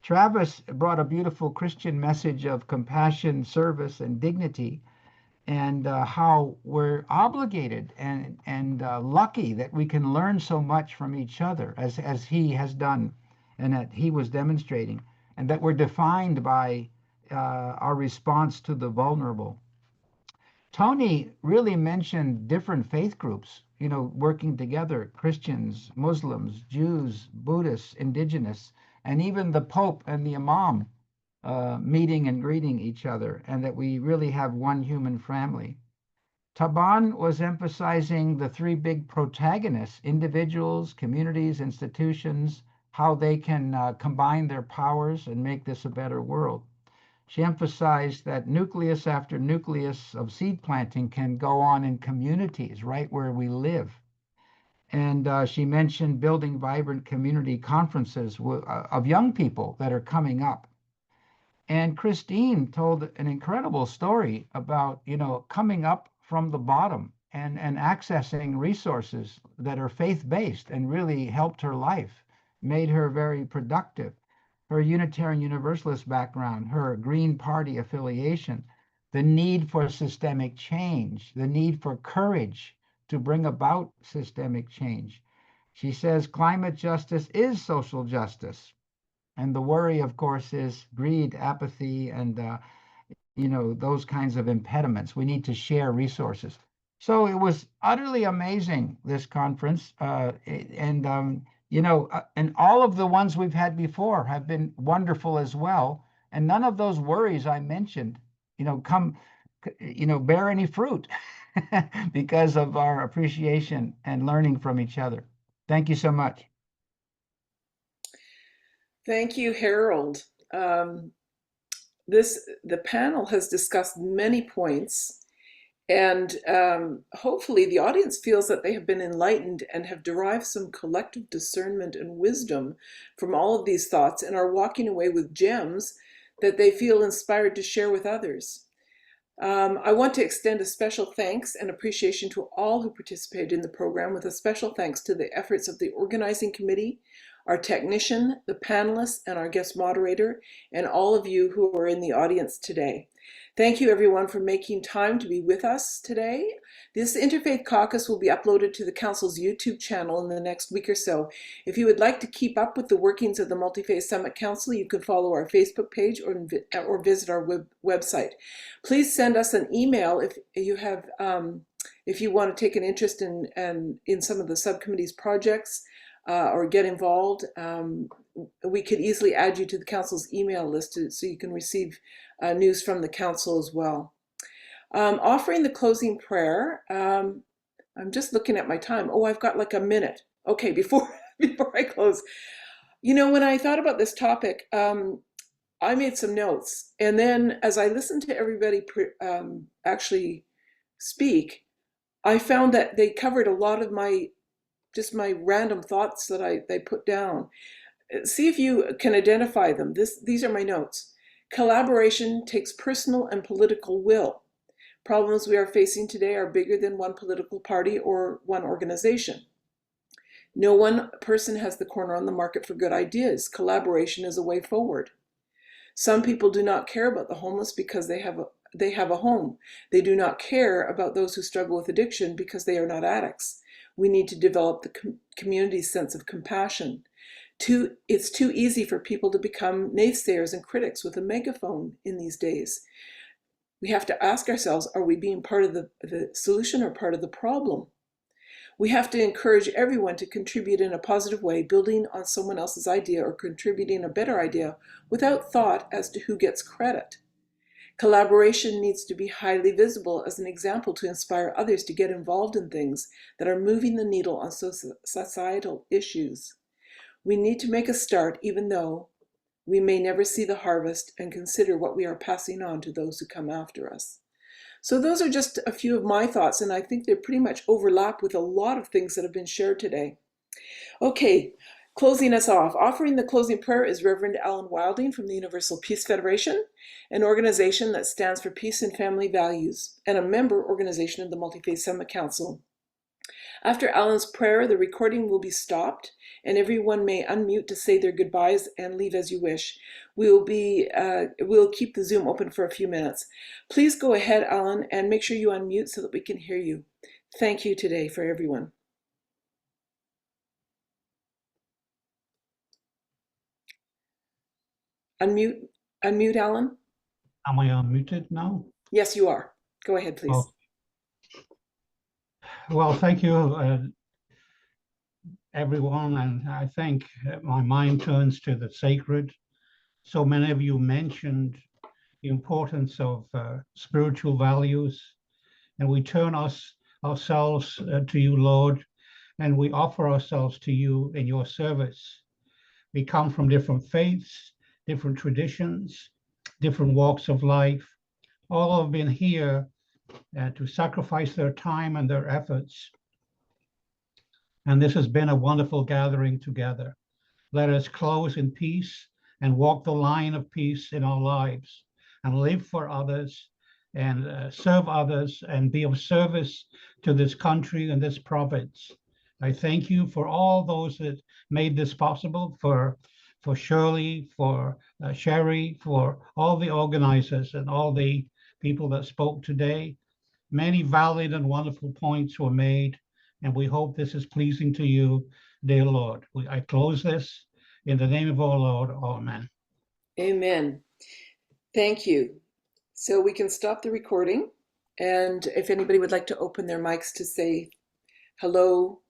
Travis brought a beautiful Christian message of compassion, service, and dignity, and how we're obligated and lucky that we can learn so much from each other, as he has done and that he was demonstrating, and that we're defined by our response to the vulnerable. Tony really mentioned different faith groups, working together: Christians, Muslims, Jews, Buddhists, Indigenous, and even the Pope and the Imam meeting and greeting each other, and that we really have one human family. Taban was emphasizing the three big protagonists: individuals, communities, institutions, how they can combine their powers and make this a better world. She emphasized that nucleus after nucleus of seed planting can go on in communities right where we live. And she mentioned building vibrant community conferences of young people that are coming up. And Christine told an incredible story about, coming up from the bottom and accessing resources that are faith-based and really helped her life, made her very productive. Her Unitarian Universalist background, her Green Party affiliation, the need for systemic change, the need for courage to bring about systemic change. She says climate justice is social justice. And the worry, of course, is greed, apathy, and those kinds of impediments. We need to share resources. So it was utterly amazing, this conference, and all of the ones we've had before have been wonderful as well. And none of those worries I mentioned, bear any fruit because of our appreciation and learning from each other. Thank you so much. Thank you, Harold. The panel has discussed many points, and hopefully the audience feels that they have been enlightened and have derived some collective discernment and wisdom from all of these thoughts, and are walking away with gems that they feel inspired to share with others. I want to extend a special thanks and appreciation to all who participated in the program, with a special thanks to the efforts of the organizing committee, our technician, the panelists, and our guest moderator, and all of you who are in the audience today. Thank you, everyone, for making time to be with us today. This Interfaith Caucus will be uploaded to the Council's YouTube channel in the next week or so. If you would like to keep up with the workings of the Multi-Faith Summit Council, you can follow our Facebook page or visit our website. Please send us an email if you have, if you want to take an interest in some of the subcommittee's projects or get involved. We could easily add you to the Council's email list so you can receive news from the Council as well. Offering the closing prayer, I'm just looking at my time. Oh, I've got like a minute. Okay, before I close. When I thought about this topic, I made some notes. And then as I listened to everybody actually speak, I found that they covered a lot of my random thoughts that I put down. See if you can identify them. These are my notes. Collaboration takes personal and political will. Problems we are facing today are bigger than one political party or one organization. No one person has the corner on the market for good ideas. Collaboration is a way forward. Some people do not care about the homeless because they have a home. They do not care about those who struggle with addiction because they are not addicts. We need to develop the community's sense of compassion. It's too easy for people to become naysayers and critics with a megaphone in these days. We have to ask ourselves, are we being part of the solution or part of the problem? We have to encourage everyone to contribute in a positive way, building on someone else's idea or contributing a better idea without thought as to who gets credit. Collaboration needs to be highly visible as an example to inspire others to get involved in things that are moving the needle on societal issues. We need to make a start even though we may never see the harvest and consider what we are passing on to those who come after us. So those are just a few of my thoughts, and I think they pretty much overlap with a lot of things that have been shared today. Okay, closing us off. Offering the closing prayer is Reverend Alan Wilding from the Universal Peace Federation, an organization that stands for peace and family values, and a member organization of the Multi-Faith Summit Council. After Alan's prayer, the recording will be stopped, and everyone may unmute to say their goodbyes and leave as you wish. We'll keep the Zoom open for a few minutes. Please go ahead, Alan, and make sure you unmute so that we can hear you. Thank you today for everyone. Unmute, Alan. Am I unmuted now? Yes, you are. Go ahead, please. Oh. Well, thank you, everyone, and I think my mind turns to the sacred. So many of you mentioned the importance of spiritual values, and we turn ourselves to you, Lord, and we offer ourselves to you in your service. We come from different faiths, different traditions, different walks of life. All have been here to sacrifice their time and their efforts. And this has been a wonderful gathering together. Let us close in peace and walk the line of peace in our lives and live for others and serve others and be of service to this country and this province. I thank you for all those that made this possible, for Shirley, for Sherry, for all the organizers and all the people that spoke today. Many valid and wonderful points were made, and we hope this is pleasing to you, dear Lord. I close this in the name of our Lord. Amen. Amen. Thank you. So we can stop the recording, and if anybody would like to open their mics to say hello